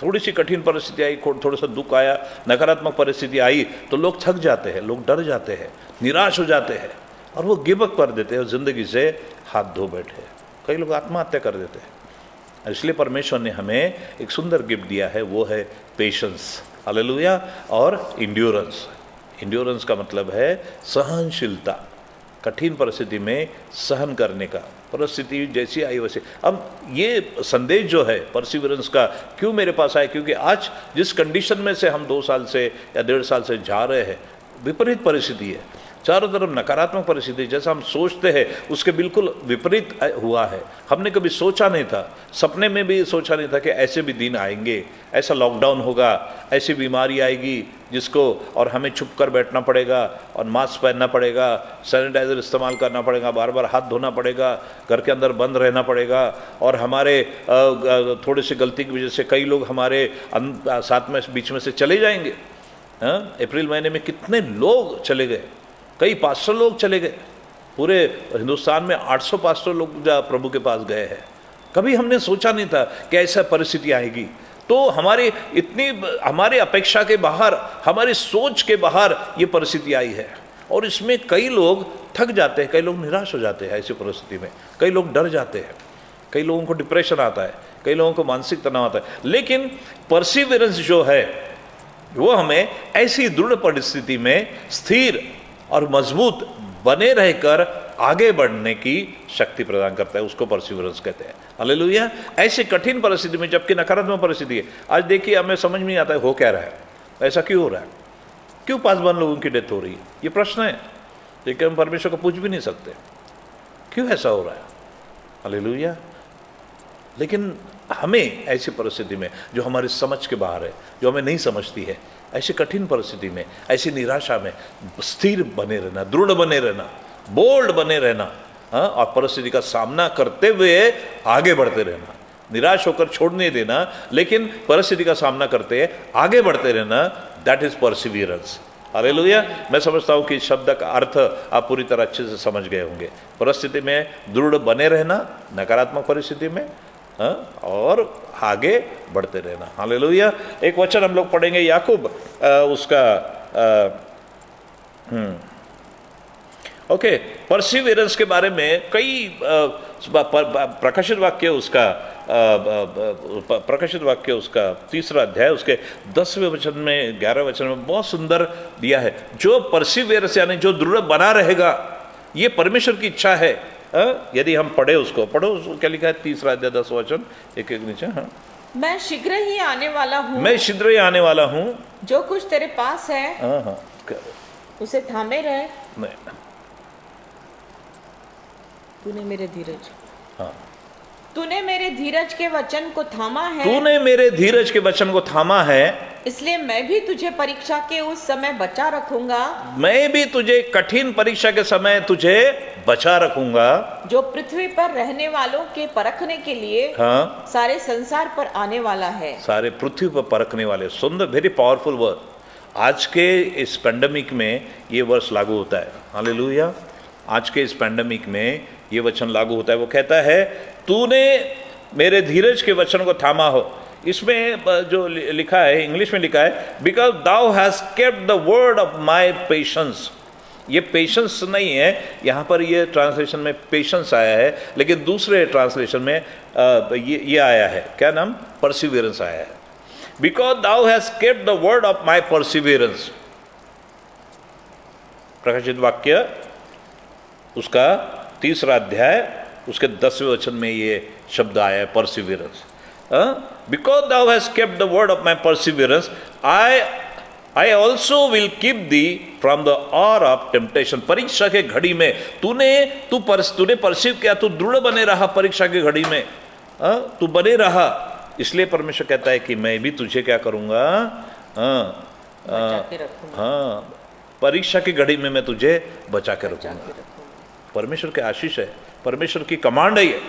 थोड़ी सी कठिन परिस्थिति आई, थोड़ा सा दुख आया, नकारात्मक परिस्थिति आई, तो लोग थक जाते हैं, लोग डर जाते हैं, निराश हो जाते हैं, और वो गिव अप कर देते हैं और ज़िंदगी से हाथ धो बैठे। कई लोग आत्महत्या कर देते हैं। इसलिए परमेश्वर ने हमें एक सुंदर गिफ्ट दिया है, वो है पेशेंस। हालेलुया। और इंड्योरेंस। इंड्योरेंस का मतलब है सहनशीलता, कठिन परिस्थिति में सहन करने का, परिस्थिति जैसी आई वैसे। अब ये संदेश जो है परसिवरेंस का क्यों मेरे पास आया, क्योंकि आज जिस कंडीशन में से हम 2 साल से या 1.5 साल से जा रहे हैं, विपरीत परिस्थिति है, चारों तरफ नकारात्मक परिस्थिति, जैसा हम सोचते हैं उसके बिल्कुल विपरीत हुआ है। हमने कभी सोचा नहीं था, सपने में भी सोचा नहीं था कि ऐसे भी दिन आएंगे, ऐसा लॉकडाउन होगा, ऐसी बीमारी आएगी जिसको और हमें छुप कर बैठना पड़ेगा और मास्क पहनना पड़ेगा, सैनिटाइजर इस्तेमाल करना पड़ेगा, बार बार हाथ धोना पड़ेगा, घर के अंदर बंद रहना पड़ेगा। और हमारे थोड़ी सी गलती की वजह से कई लोग हमारे साथ में बीच में से चले जाएंगे। अप्रैल महीने में कितने लोग चले गए, कई पास्टर लोग चले गए, पूरे हिंदुस्तान में 800 पास्टर लोग प्रभु के पास गए हैं। कभी हमने सोचा नहीं था कि ऐसा परिस्थिति आएगी। तो हमारे अपेक्षा के बाहर, हमारी सोच के बाहर ये परिस्थिति आई है, और इसमें कई लोग थक जाते हैं, कई लोग निराश हो जाते हैं। ऐसी परिस्थिति में कई लोग डर जाते हैं, कई लोगों को डिप्रेशन आता है, कई लोगों को मानसिक तनाव आता है। लेकिन परसिवरेंस जो है वो हमें ऐसी दृढ़ परिस्थिति में स्थिर और मजबूत बने रहकर आगे बढ़ने की शक्ति प्रदान करता है, उसको परसिवरेंस कहते हैं। हालेलुया। ऐसी कठिन परिस्थिति में, जबकि नकारात्मक परिस्थिति है, आज देखिए हमें समझ में नहीं आता है हो क्या रहा है, ऐसा क्यों हो रहा है, क्यों 5 लोगों की डेथ हो रही है, ये प्रश्न है, लेकिन हम परमेश्वर को पूछ भी नहीं सकते क्यों ऐसा हो रहा है। हालेलुया। लेकिन हमें ऐसी परिस्थिति में जो हमारी समझ के बाहर है, जो हमें नहीं समझती है, ऐसी कठिन परिस्थिति में, ऐसी निराशा में स्थिर बने रहना, दृढ़ बने रहना, बोल्ड बने रहना, और परिस्थिति का सामना करते हुए आगे बढ़ते रहना, निराश होकर छोड़ नहीं देना, लेकिन परिस्थिति का सामना करते आगे बढ़ते रहना, दैट इज परसिवियरेंस। हालेलुया। मैं समझता हूँ कि शब्द का अर्थ आप पूरी तरह अच्छे से समझ गए होंगे। परिस्थिति में दृढ़ बने रहना, नकारात्मक परिस्थिति में, और आगे बढ़ते रहना। हालेलुया। एक वचन हम लोग पढ़ेंगे याकूब उसका ओके, परसिवरेंस के बारे में कई प्रकाशित वाक्य उसका प्रकाशित वाक्य उसका 3 अध्याय उसके 10वें वचन में 11वें वचन में बहुत सुंदर दिया है। जो परसिवरेंस यानी जो दृढ़ बना रहेगा, ये परमेश्वर की इच्छा है। यदि हम पढ़े उसको, पढ़ो उसको, क्या लिखा है 3 अध्याय 10 वचन, एक नीचे। हाँ, मैं शीघ्र ही आने वाला हूँ, मैं शीघ्र ही आने वाला हूँ, जो कुछ तेरे पास है हाँ, उसे थामे रहे। नहीं, तूने मेरे धीरज, हाँ, तूने मेरे धीरज के वचन को थामा है, तूने मेरे धीरज के वचन को थामा है, इसलिए मैं भी तुझे परीक्षा के उस समय बचा रखूंगा, मैं भी तुझे कठिन परीक्षा के समय तुझे बचा रखूंगा, जो पृथ्वी पर रहने वालों के परखने के लिए हाँ, सारे संसार पर आने वाला है। सारे पृथ्वी पर परखने वाले। सुंदर, वेरी पावरफुल वर्ड। आज के इस पैंडेमिक में ये वर्ष लागू होता है। हालेलुया। आज के इस पैंडेमिक में ये वचन लागू होता है। वो कहता है तूने मेरे धीरज के वचन को थामा हो। इसमें जो लिखा है, इंग्लिश में लिखा है, because thou has kept the word of my patience. ये पेशेंस नहीं है, यहाँ पर ये ट्रांसलेशन में पेशेंस आया है, लेकिन दूसरे ट्रांसलेशन में ये आया है, क्या नाम, परसिवियरेंस आया है। Because thou has kept the word of my perseverance. प्रकाशित वाक्य उसका 3 अध्याय उसके 10वें वचन में ये शब्द आया है, perseverance. Because thou has kept the word of my perseverance, I also will keep thee from the hour of temptation. परीक्षा के घड़ी में तूने परसिव किया, तू दृढ़ बने रहा परीक्षा की घड़ी में, तू बने रहा। इसलिए परमेश्वर कहता है कि मैं भी तुझे क्या करूंगा, हाँ, परीक्षा की घड़ी में मैं तुझे बचा के रखूंगा। परमेश्वर के आशीष है, परमेश्वर की कमांड है ये।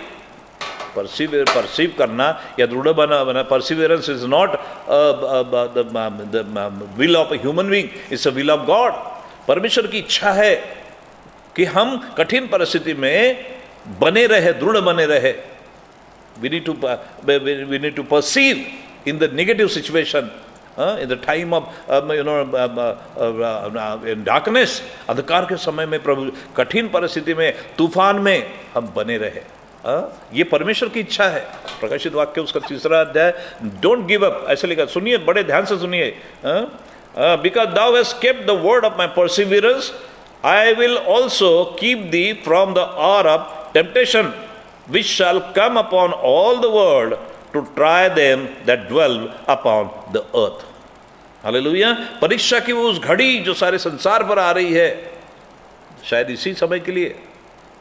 परसीव करना या दृढ़ बना, Perseverance is not the will of a human being, it's a will of God. परमेश्वर की इच्छा है कि हम कठिन परिस्थिति में बने रहे, दृढ़ बने रहे। we need to perceive in the negative situation, in the time of in darkness, अंधकार के समय में, प्रभु कठिन परिस्थिति में, तूफान में हम बने रहे। ये परमेश्वर की इच्छा है। प्रकाशित वाक्य उसका 3 अध्याय, डोंट गिव अप, ऐसे लिखा। सुनिए, बड़े ध्यान से सुनिए। Because thou has kept the word of my perseverance, I will also keep thee from the hour of temptation, which shall come upon all the world to try them that dwell upon the earth. Hallelujah. परीक्षा की वो उस घड़ी जो सारे संसार पर आ रही है, शायद इसी समय के लिए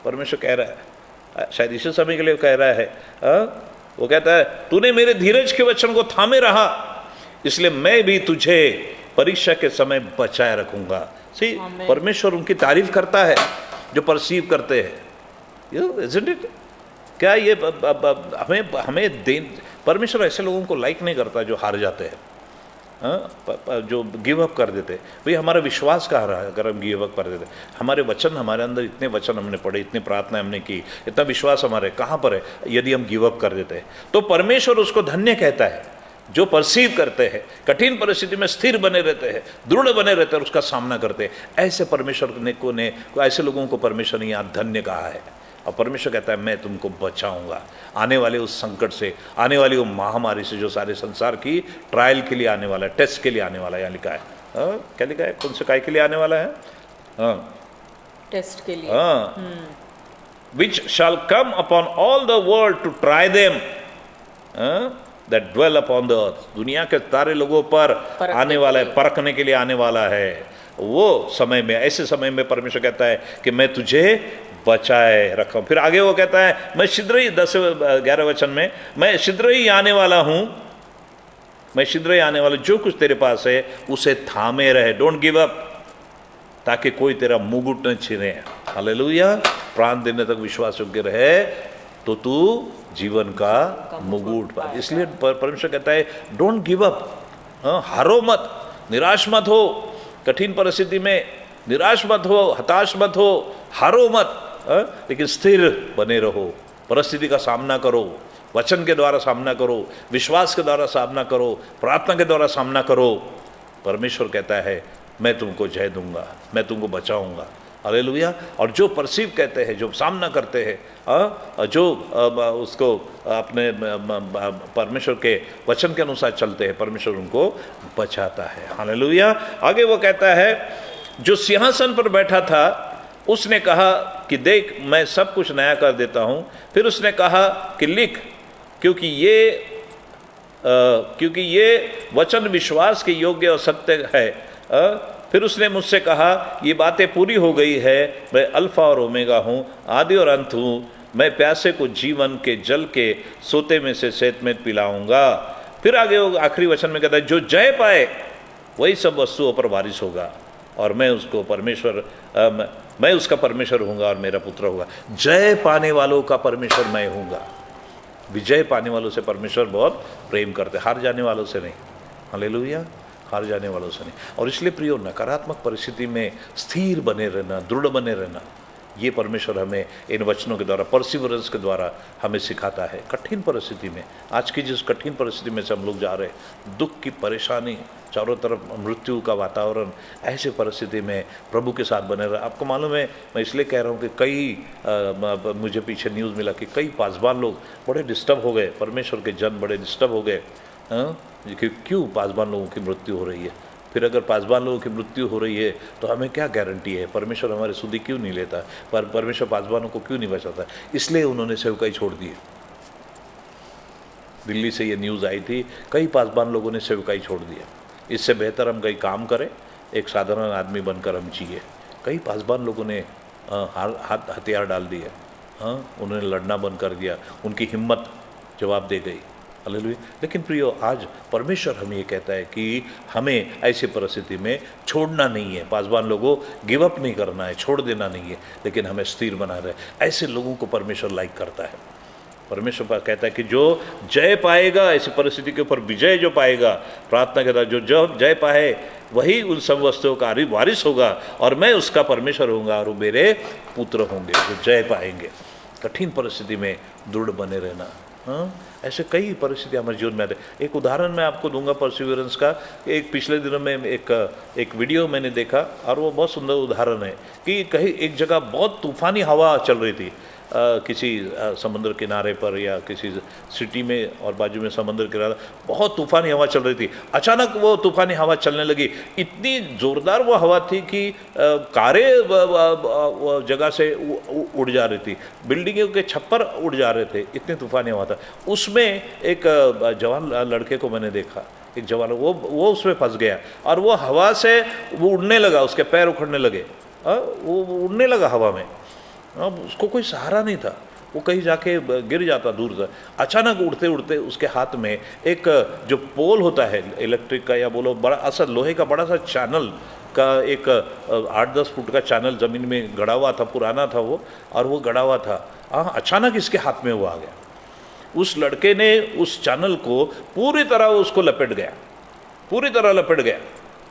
परमेश्वर कह रहा है, शायद इसी समय के लिए कह रहा है। वो कहता है तूने मेरे धीरज के वचन को थामे रहा, इसलिए मैं भी तुझे परीक्षा के समय बचाए रखूंगा। सी, परमेश्वर उनकी तारीफ करता है जो परसीव करते हैं। Isn't it? क्या ये हमें परमेश्वर ऐसे लोगों को लाइक नहीं करता जो हार जाते हैं, जो गिव अप कर देते। भाई हमारा विश्वास कहाँ रहा है अगर हम गिव अप कर देते? हमारे वचन, हमारे अंदर इतने वचन हमने पढ़े, इतनी प्रार्थना हमने की, इतना विश्वास हमारे कहाँ पर है यदि हम गिव अप कर देते हैं? तो परमेश्वर उसको धन्य कहता है जो परसीव करते हैं, कठिन परिस्थिति में स्थिर बने रहते हैं, दृढ़ बने रहते हैं और उसका सामना करते हैं। ऐसे परमेश्वर ने ऐसे लोगों को परमेश्वर ने यहाँ धन्य कहा है। और परमेश्वर कहता है मैं तुमको बचाऊंगा आने वाले उस संकट से, आने वाली वो महामारी से जो सारे संसार की ट्रायल के लिए आने वाला है, टेस्ट के लिए आने वाला है। यहाँ लिखा है, क्या लिखा है? कौन से काय के लिए आने वाला है? टेस्ट के लिए। Which shall come upon all the world to try them that dwell upon the earth. दुनिया के सारे लोगों पर आने वाला है, परखने के लिए आने वाला है। वो समय में, ऐसे समय में परमेश्वर कहता है कि मैं तुझे बचाए रखा। फिर आगे वो कहता है मैं शीघ्र ही 10-11 वचन में, मैं शीघ्र ही आने वाला हूं, मैं शीघ्र ही आने वाला, जो कुछ तेरे पास है उसे थामे रहे, डोंट गिव अप, ताकि कोई तेरा मुकुट न छीने। हालेलुया। प्राण देने तक विश्वास योग्य रहे तो तू जीवन का मुकुट पा। इसलिए परमेश्वर कहता है डोंट गिव अप, हारो मत, निराश मत हो, कठिन परिस्थिति में निराश मत हो, हताश मत हो, हारो मत, लेकिन स्थिर बने रहो, परिस्थिति का सामना करो, वचन के द्वारा सामना करो, विश्वास के द्वारा सामना करो, प्रार्थना के द्वारा सामना करो। परमेश्वर कहता है मैं तुमको जय दूंगा, मैं तुमको बचाऊंगा। हालेलुया। और जो परसीव कहते हैं, जो सामना करते हैं, जो उसको अपने परमेश्वर के वचन के अनुसार चलते हैं, परमेश्वर उनको बचाता है। हालेलुया। आगे वो कहता है जो सिंहासन पर बैठा था उसने कहा कि देख मैं सब कुछ नया कर देता हूँ। फिर उसने कहा कि लिख, क्योंकि ये वचन विश्वास के योग्य और सत्य है। फिर उसने मुझसे कहा ये बातें पूरी हो गई है, मैं अल्फा और ओमेगा हूँ, आदि और अंत हूँ, मैं प्यासे को जीवन के जल के सोते में से सेतमेत पिलाऊंगा। फिर आगे वो आखिरी वचन में कहता है जो जय पाए वही सब वस्तुओं पर वारिस होगा और मैं उसको परमेश्वर, मैं उसका परमेश्वर हूँगा और मेरा पुत्र होगा। जय पाने वालों का परमेश्वर मैं हूँगा। विजय पाने वालों से परमेश्वर बहुत प्रेम करते, हार जाने वालों से नहीं। हालेलुया। हार जाने वालों से नहीं। और इसलिए प्रियो, नकारात्मक परिस्थिति में स्थिर बने रहना, दृढ़ बने रहना, ये परमेश्वर हमें इन वचनों के द्वारा, परसिवरेंस के द्वारा हमें सिखाता है। कठिन परिस्थिति में, आज की जिस कठिन परिस्थिति में से हम लोग जा रहे हैं, दुख की परेशानी, चारों तरफ मृत्यु का वातावरण, ऐसे परिस्थिति में प्रभु के साथ बने रहे। आपको मालूम है, मैं इसलिए कह रहा हूँ कि कई मुझे पीछे न्यूज़ मिला कि कई पासबान लोग बड़े डिस्टर्ब हो गए, परमेश्वर के जन बड़े डिस्टर्ब हो गए। क्यों? पासबान लोगों की मृत्यु हो रही है। फिर अगर पासबान लोगों की मृत्यु हो रही है तो हमें क्या गारंटी है? परमेश्वर हमारे सुधि क्यों नहीं लेता? पर परमेश्वर पासबानों को क्यों नहीं बचाता? इसलिए उन्होंने सेवकाई छोड़ दी। दिल्ली से ये न्यूज़ आई थी, कई पासबान लोगों ने सेवकाई छोड़ दिया। इससे बेहतर हम कहीं काम करें, एक साधारण आदमी बनकर हम जिए। कई पासबान लोगों ने हाथ हथियार डाल दिए, उन्होंने लड़ना बंद कर दिया, उनकी हिम्मत जवाब दे गई। हालेलुया। लेकिन प्रियो, आज परमेश्वर हमें ये कहता है कि हमें ऐसी परिस्थिति में छोड़ना नहीं है। पासबान लोगों गिव अप नहीं करना है, छोड़ देना नहीं है, लेकिन हमें स्थिर बना रहे। ऐसे लोगों को परमेश्वर लाइक करता है। परमेश्वर कहता है कि जो जय पाएगा, ऐसी परिस्थिति के ऊपर विजय जो पाएगा, प्रार्थना के द्वारा जो जय पाए वही उन सब वस्तुओं का वारिस होगा और मैं उसका परमेश्वर होऊंगा और वो मेरे पुत्र होंगे जो जय पाएंगे। कठिन परिस्थिति में दृढ़ बने रहना। ऐसे कई परिस्थितियाँ हमारे जीवन में आते। एक उदाहरण मैं आपको दूंगा परसिवरेंस का। एक पिछले दिनों में एक वीडियो मैंने देखा और वो बहुत सुंदर उदाहरण है कि कहीं एक जगह बहुत तूफानी हवा चल रही थी किसी समुद्र किनारे पर या किसी सिटी में और बाजू में समुद्र किनारा, बहुत तूफ़ानी हवा चल रही थी। अचानक वो तूफ़ानी हवा चलने लगी, इतनी ज़ोरदार वो हवा थी कि कारें जगह से उड़ जा रही थी, बिल्डिंगों के छप्पर उड़ जा रहे थे, इतनी तूफ़ानी हवा था। उसमें एक जवान लड़के को मैंने देखा, एक जवान, वो उसमें फंस गया और वो हवा से वो उड़ने लगा, उसके पैर उखड़ने लगे, वो उड़ने लगा हवा में। अब उसको कोई सहारा नहीं था, वो कहीं जाके गिर जाता दूर से। अचानक उड़ते उड़ते उसके हाथ में एक जो पोल होता है इलेक्ट्रिक का, या बोलो बड़ा असल लोहे का बड़ा सा चैनल का, एक 8-10 फुट का चैनल ज़मीन में गड़ा हुआ था, पुराना था वो, और वो गड़ा हुआ था। अचानक इसके हाथ में वो आ गया। उस लड़के ने उस चैनल को पूरी तरह उसको लपेट गया, पूरी तरह लपेट गया,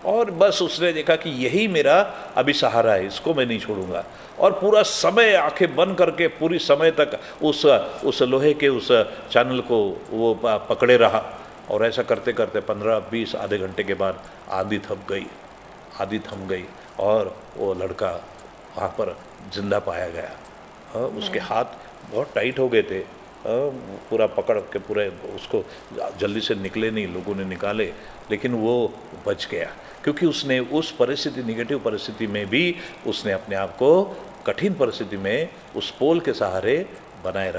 और बस उसने देखा कि यही मेरा अभी सहारा है, इसको मैं नहीं छोड़ूंगा। और पूरा समय आंखें बंद करके पूरी समय तक उस लोहे के उस चैनल को वो पकड़े रहा। और ऐसा करते करते 15-20 आधे घंटे के बाद आंधी थम गई और वो लड़का वहाँ पर जिंदा पाया गया। उसके हाथ बहुत टाइट हो गए थे, पूरा पकड़ के पूरे उसको जल्दी से निकले नहीं, लोगों ने निकाले, लेकिन वो बच गया क्योंकि उसने उस परिस्थिति, निगेटिव परिस्थिति में भी उसने अपने आप को कठिन परिस्थिति में उस पोल के सहारे बनाए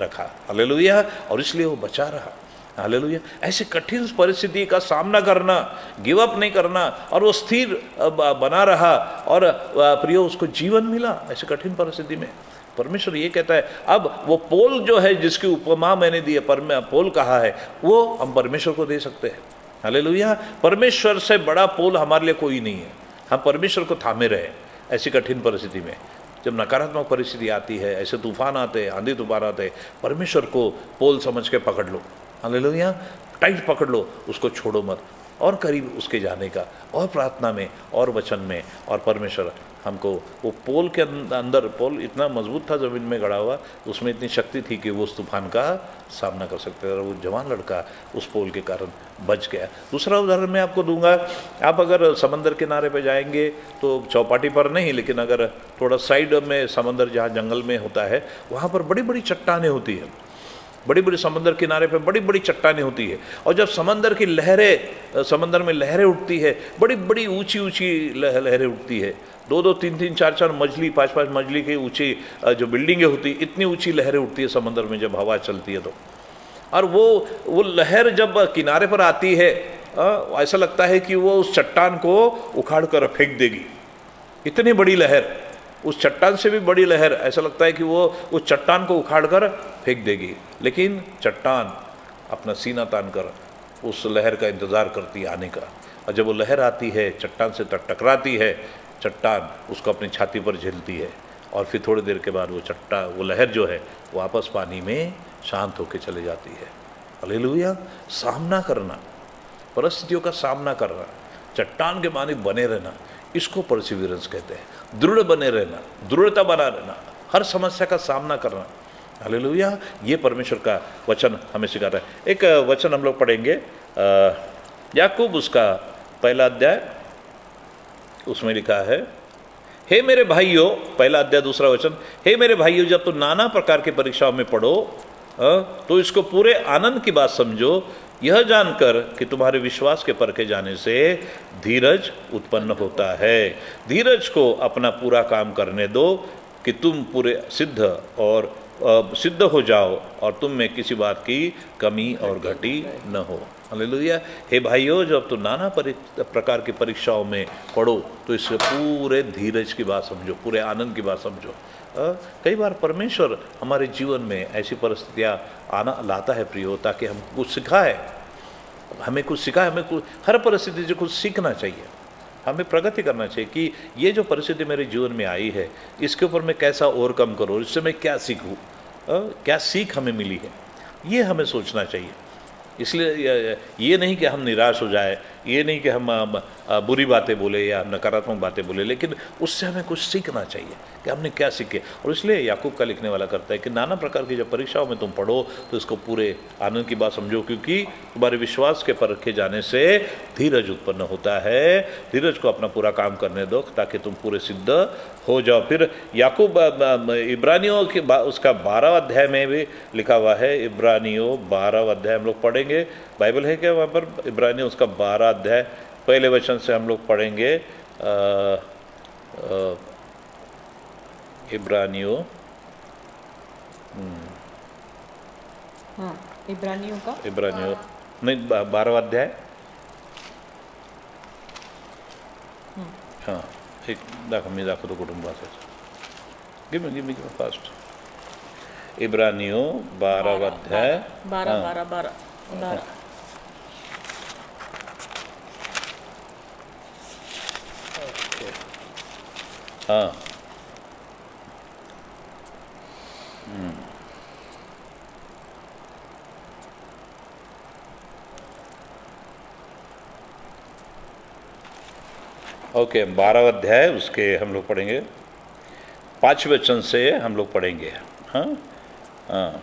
रखा। हालेलुया। और इसलिए वो बचा रहा। हालेलुया। ऐसे कठिन परिस्थिति का सामना करना, गिव अप नहीं करना, और वो स्थिर बना रहा, और प्रियो उसको जीवन मिला ऐसे कठिन परिस्थिति में। परमेश्वर ये कहता है, अब वो पोल जो है जिसकी उपमा मैंने दी है, पोल कहा है, वो हम परमेश्वर को दे सकते हैं। हालेलुया। परमेश्वर से बड़ा पोल हमारे लिए कोई नहीं है। हम परमेश्वर को थामे रहे ऐसी कठिन परिस्थिति में। जब नकारात्मक परिस्थिति आती है, ऐसे तूफान आते हैं, आंधी तूफान आते हैं, परमेश्वर को पोल समझ के पकड़ लो। हालेलुया। टाइट पकड़ लो, उसको छोड़ो मत, और करीब उसके जाने का, और प्रार्थना में और वचन में। और परमेश्वर हमको वो पोल के अंदर, पोल इतना मजबूत था ज़मीन में गड़ा हुआ, उसमें इतनी शक्ति थी कि वो उस तूफान का सामना कर सकते थे, और वो जवान लड़का उस पोल के कारण बच गया। दूसरा उदाहरण मैं आपको दूंगा। आप अगर समंदर किनारे पे जाएंगे तो चौपाटी पर नहीं, लेकिन अगर थोड़ा साइड में समंदर जहाँ जंगल में होता है, वहाँ पर बड़ी बड़ी चट्टानें होती है, बड़ी बड़ी समंदर किनारे पे बड़ी बड़ी चट्टानें होती है। और जब समंदर की लहरें, समंदर में लहरें उठती है, बड़ी बड़ी ऊंची ऊंची लहरें उठती है, 2-2, 3-3, 4-4 मंजिली, 5-5 मंजिली की ऊंची जो बिल्डिंगें होती, इतनी ऊंची लहरें उठती है समंदर में जब हवा चलती है तो। और वो लहर जब किनारे पर आती है, ऐसा लगता है कि वो उस चट्टान को उखाड़ कर फेंक देगी। इतनी बड़ी लहर, उस चट्टान से भी बड़ी लहर, ऐसा लगता है कि वो उस चट्टान को उखाड़ कर फेंक देगी। लेकिन चट्टान अपना सीना तान कर उस लहर का इंतज़ार करती है आने का। और जब वो लहर आती है, चट्टान से टकराती है, चट्टान उसको अपनी छाती पर झेलती है, और फिर थोड़ी देर के बाद वो लहर जो है वापस पानी में शांत होकर चले जाती है। हालेलुया। सामना करना, परिस्थितियों का सामना करना, चट्टान के मानिक बने रहना, इसको परसिवियरेंस कहते हैं। दृढ़ बने रहना, दृढ़ता बना रहना, हर समस्या का सामना करना। हालेलुया। ये परमेश्वर का वचन हमें सिखाता है। एक वचन हम लोग पढ़ेंगे, याकूब उसका 1 अध्याय, उसमें लिखा है, हे मेरे भाइयों, 1 अध्याय 2 वचन, हे मेरे भाइयों, जब तुम नाना प्रकार की परीक्षाओं में पढ़ो तो इसको पूरे आनंद की बात समझो, यह जानकर कि तुम्हारे विश्वास के परखे जाने से धीरज उत्पन्न होता है। धीरज को अपना पूरा काम करने दो कि तुम पूरे सिद्ध हो जाओ और तुम में किसी बात की कमी और घटी न हो। हालेलुया। हे भाइयों, जब तुम नाना प्रकार की परीक्षाओं में पढ़ो तो इससे पूरे धीरज की बात समझो, पूरे आनंद की बात समझो। कई बार परमेश्वर हमारे जीवन में ऐसी परिस्थितियाँ लाता है प्रियो, ताकि हम कुछ सिखाए, हमें हर परिस्थिति से कुछ सीखना चाहिए, हमें प्रगति करना चाहिए कि ये जो परिस्थिति मेरे जीवन में आई है, इसके ऊपर मैं कैसा ओवरकम करूँ, इससे मैं क्या सीखूँ, क्या सीख हमें मिली है, ये हमें सोचना चाहिए। इसलिए ये नहीं कि हम निराश हो जाए ये नहीं कि हम बुरी बातें बोले या नकारात्मक बातें बोले, लेकिन उससे हमें कुछ सीखना चाहिए कि हमने क्या सीखे। और इसलिए याकूब का लिखने वाला करता है कि नाना प्रकार की जब परीक्षाओं में तुम पढ़ो तो इसको पूरे आनंद की बात समझो, क्योंकि तुम्हारे विश्वास के परखे जाने से धीरज उत्पन्न होता है। धीरज को अपना पूरा काम करने दो ताकि तुम पूरे सिद्ध हो जाओ। फिर याकूब इब्रानियों के उसका 12वां अध्याय में भी लिखा हुआ है। इब्रानियों 12वां अध्याय हम लोग पढ़ेंगे, बाइबल है क्या वहाँ पर? इब्रानियों उसका 12 अध्याय पहले वचन से हम लोग पढ़ेंगे। इब्रानियों हाँ, इब्रानियों का इब्रानियों नहीं 12वां अध्याय। हाँ एक मी दाखवतो कुठून वाचायचं। Give me fast. इब्रानियों 12वां अध्याय 12 हाँ ओके 12वां अध्याय उसके हम लोग पढ़ेंगे 5वें वचन से हम लोग पढ़ेंगे। हाँ हाँ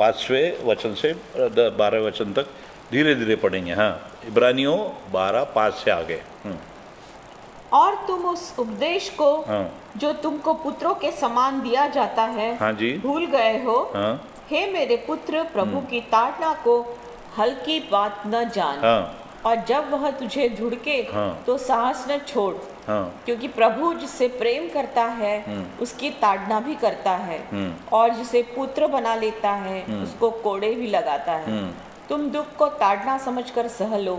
5वें वचन से 12वें वचन तक धीरे धीरे पढ़ेंगे। हाँ इब्रानियों 12:5 से आगे। और तुम उस उपदेश को हाँ जो तुमको पुत्रों के समान दिया जाता है हाँ जी भूल गए हो। हाँ हे मेरे पुत्र, प्रभु की ताड़ना को हल्की बात न जान। हाँ और जब वह तुझे झुड़के हाँ। तो साहस न छोड़, हाँ क्योंकि प्रभु जिससे प्रेम करता है उसकी ताड़ना भी करता है, और जिसे पुत्र बना लेता है उसको कोड़े भी लगाता है। तुम दुख को ताड़ना समझकर सह लो।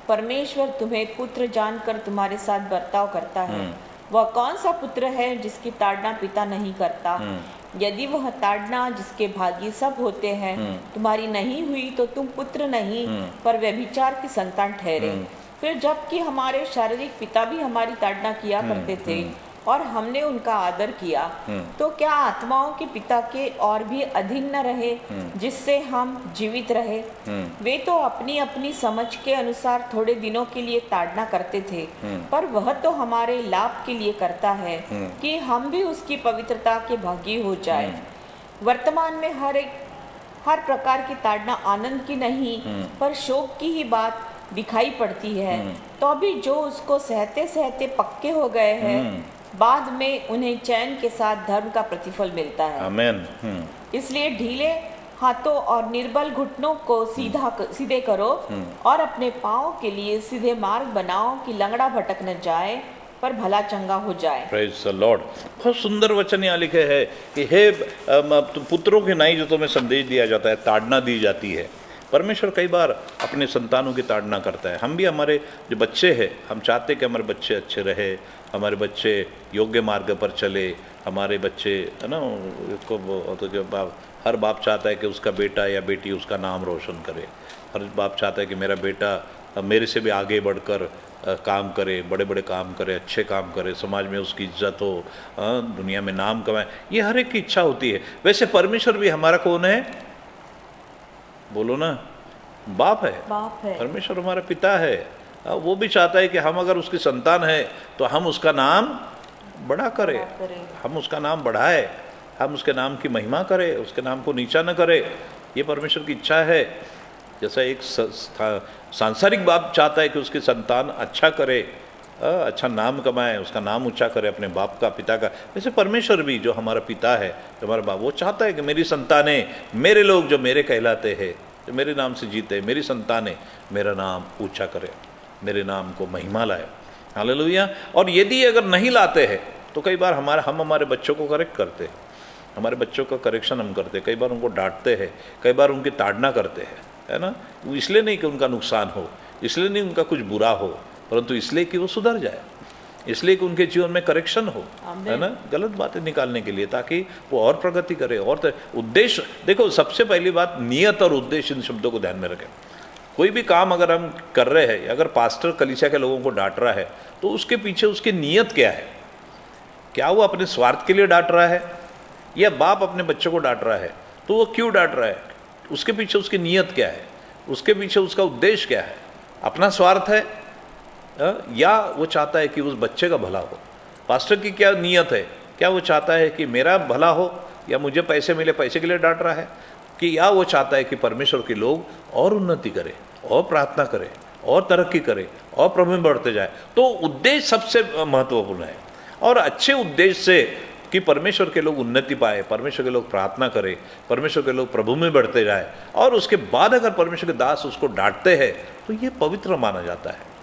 परमेश्वर तुम्हें पुत्र जानकर तुम्हारे साथ बर्ताव करता है। वह कौन सा पुत्र है जिसकी ताड़ना पिता नहीं करता? यदि वह ताड़ना जिसके भागी सब होते हैं तुम्हारी नहीं हुई तो तुम पुत्र नहीं पर व्यभिचार की संतान ठहरे। फिर जबकि हमारे शारीरिक पिता भी हमारी ताड़ना किया करते थे और हमने उनका आदर किया, तो क्या आत्माओं के पिता के और भी अधीन न रहे जिससे हम जीवित रहे? वे तो अपनी अपनी समझ के अनुसार थोड़े दिनों के लिए ताड़ना करते थे, पर वह तो हमारे लाभ के लिए करता है कि हम भी उसकी पवित्रता के भागी हो जाए। वर्तमान में हर प्रकार की ताड़ना आनंद की नहीं पर शोक की ही बात दिखाई पड़ती है, तो भी जो उसको सहते सहते पक्के हो गए हैं बाद में उन्हें चैन के साथ धर्म का प्रतिफल मिलता है। आमेन। इसलिए ढीले हाथों और निर्बल घुटनों को सीधे करो और अपने पाँव के लिए सीधे मार्ग बनाओ कि लंगड़ा भटक न जाए पर भला चंगा हो जाए। Praise the Lord. बहुत सुंदर वचन यहाँ लिखे है कि हे पुत्रों के नाई जो तुम्हें संदेश दिया जाता है, ताड़ना दी जाती है। परमेश्वर कई बार अपने संतानों की ताड़ना करता है। हम भी हमारे जो बच्चे हैं, हम चाहते हैं कि हमारे बच्चे अच्छे रहे, हमारे बच्चे योग्य मार्ग पर चले, हमारे बच्चे है ना तो हर बाप चाहता है कि उसका बेटा या बेटी उसका नाम रोशन करे। हर बाप चाहता है कि मेरा बेटा मेरे से भी आगे बढ़कर काम करे, बड़े बड़े काम करे, अच्छे काम करे, समाज में उसकी इज्जत हो, दुनिया में नाम कमाए। ये हर एक की इच्छा होती है। वैसे परमेश्वर भी हमारा कौन है? बोलो ना, बाप है। बाप है। परमेश्वर हमारा पिता है। वो भी चाहता है कि हम अगर उसकी संतान है तो हम उसका नाम बड़ा करें, हम उसका नाम बढ़ाए, हम उसके नाम की महिमा करें, उसके नाम को नीचा न करें। ये परमेश्वर की इच्छा है। जैसा एक सांसारिक बाप चाहता है कि उसकी संतान अच्छा करे, अच्छा नाम कमाए, उसका नाम ऊंचा करे अपने बाप का, पिता का, वैसे परमेश्वर भी जो हमारा पिता है, जो हमारा बाप, वो चाहता है कि मेरी संतानें, मेरे लोग जो मेरे कहलाते हैं, जो मेरे नाम से जीते, मेरी संतानें मेरा नाम ऊंचा करे, मेरे नाम को महिमा लाए। हालेलुया। और यदि अगर नहीं लाते हैं तो कई बार हम हमारे बच्चों को करेक्ट करते हैं, हमारे बच्चों का करेक्शन हम करते हैं, कई बार उनको डांटते हैं, कई बार उनकी ताड़ना करते हैं, है ना। इसलिए नहीं कि उनका नुकसान हो, इसलिए नहीं उनका कुछ बुरा हो, परंतु इसलिए कि वो सुधर जाए, इसलिए कि उनके जीवन में करेक्शन हो, है ना, गलत बातें निकालने के लिए, ताकि वो और प्रगति करे। और उद्देश्य देखो, सबसे पहली बात नियत और उद्देश्य, इन शब्दों को ध्यान में रखें। कोई भी काम अगर हम कर रहे हैं, अगर पास्टर कलीसिया के लोगों को डांट रहा है तो उसके पीछे उसकी नीयत क्या है? क्या वो अपने स्वार्थ के लिए डांट रहा है, या बाप अपने बच्चों को डांट रहा है तो वो क्यों डांट रहा है? उसके पीछे उसकी नीयत क्या है, उसके पीछे उसका उद्देश्य क्या है? अपना स्वार्थ है या वो चाहता है कि उस बच्चे का भला हो? पास्टर की क्या नीयत है? क्या वो चाहता है कि मेरा भला हो, या मुझे पैसे मिले, पैसे के लिए डांट रहा है, कि या वो चाहता है कि परमेश्वर के लोग और उन्नति करें और प्रार्थना करें और तरक्की करें और प्रभु में बढ़ते जाए? तो उद्देश्य सबसे महत्वपूर्ण है, और अच्छे उद्देश्य से कि परमेश्वर के लोग उन्नति पाए, परमेश्वर के लोग प्रार्थना करें, परमेश्वर के लोग प्रभु में बढ़ते जाए, और उसके बाद अगर परमेश्वर के दास उसको डांटते हैं तो ये पवित्र माना जाता है।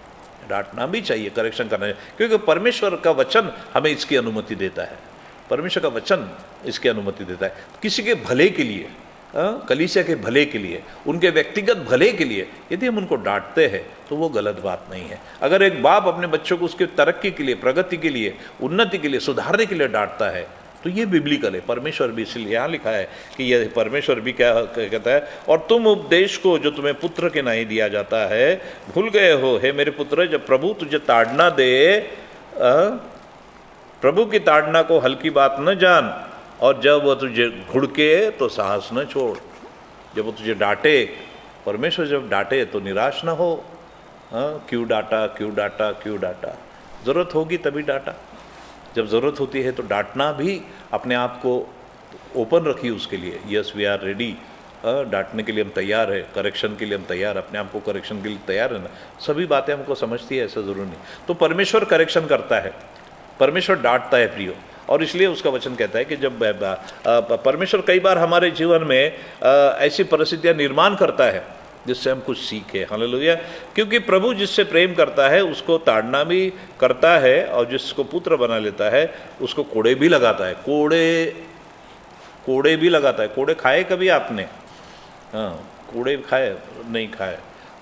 डांटना भी चाहिए, करेक्शन करना चाहिए, क्योंकि परमेश्वर का वचन हमें इसकी अनुमति देता है। परमेश्वर का वचन इसकी अनुमति देता है किसी के भले के लिए, कलीसिया के भले के लिए, उनके व्यक्तिगत भले के लिए। यदि हम उनको डांटते हैं तो वो गलत बात नहीं है। अगर एक बाप अपने बच्चों को उसके तरक्की के लिए, प्रगति के लिए, उन्नति के लिए, सुधारने के लिए डांटता है तो ये बिब्लिकल है। परमेश्वर भी, इसलिए यहाँ लिखा है कि यह परमेश्वर भी क्या कहता है, और तुम उपदेश को जो तुम्हें पुत्र के नहीं दिया जाता है भूल गए हो। हे मेरे पुत्र, जब प्रभु तुझे ताड़ना दे, प्रभु की ताड़ना को हल्की बात न जान, और जब वो तुझे घुड़के तो साहस न छोड़। जब वो तुझे डांटे, परमेश्वर जब डांटे तो निराश न हो। क्यों डांटा, क्यों डांटा, क्यों डांटा? ज़रूरत होगी तभी डांटा। जब ज़रूरत होती है तो डांटना भी, अपने आप को ओपन रखिए उसके लिए। यस, वी आर रेडी, डांटने के लिए हम तैयार है, करेक्शन के लिए हम तैयार, अपने आप को करेक्शन के लिए तैयार है ना। सभी बातें हमको समझती है, ऐसा ज़रूरी नहीं। तो परमेश्वर करेक्शन करता है, परमेश्वर डांटता है प्रियो, और इसलिए उसका वचन कहता है कि जब परमेश्वर कई बार हमारे जीवन में ऐसी परिस्थितियां निर्माण करता है जिससे हम कुछ सीखें। हालेलुया। क्योंकि प्रभु जिससे प्रेम करता है उसको ताड़ना भी करता है, और जिसको पुत्र बना लेता है उसको कोड़े भी लगाता है। कोड़े भी लगाता है। कोड़े खाए कभी आपने? हाँ, कोड़े खाए? नहीं खाए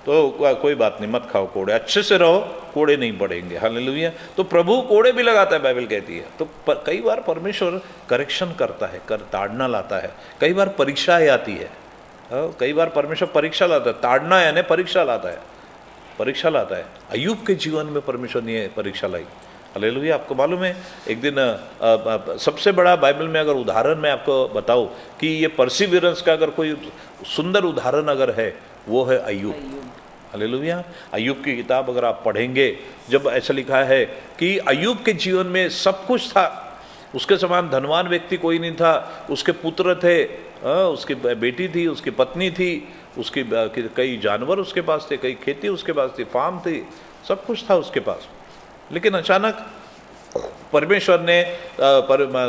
तो कोई बात नहीं, मत खाओ कोड़े, अच्छे से रहो, कोड़े नहीं पड़ेंगे। हालेलुया। तो प्रभु कोड़े भी लगाता है, बाइबल कहती है। तो कई बार परमेश्वर करेक्शन करता है, ताड़ना लाता है। कई बार परीक्षाएं आती है, कई बार परमेश्वर परीक्षा लाता है। ताड़ना यानी परीक्षा लाता है, परीक्षा लाता है। अय्यूब के जीवन में परमेश्वर ने परीक्षा लाई। हालेलुया। आपको मालूम है, एक दिन सबसे बड़ा बाइबल में अगर उदाहरण मैं आपको बताऊं कि ये परसिवियरेंस का अगर कोई सुंदर उदाहरण अगर है, वो है अय्यूब। हालेलुया। अय्यूब की किताब अगर आप पढ़ेंगे, जब ऐसा लिखा है कि अय्यूब के जीवन में सब कुछ था, उसके समान धनवान व्यक्ति कोई नहीं था। उसके पुत्र थे, उसकी बेटी थी, उसकी पत्नी थी, उसकी कई जानवर उसके पास थे, कई खेती उसके पास थी, फार्म थी, सब कुछ था उसके पास। लेकिन अचानक परमेश्वर ने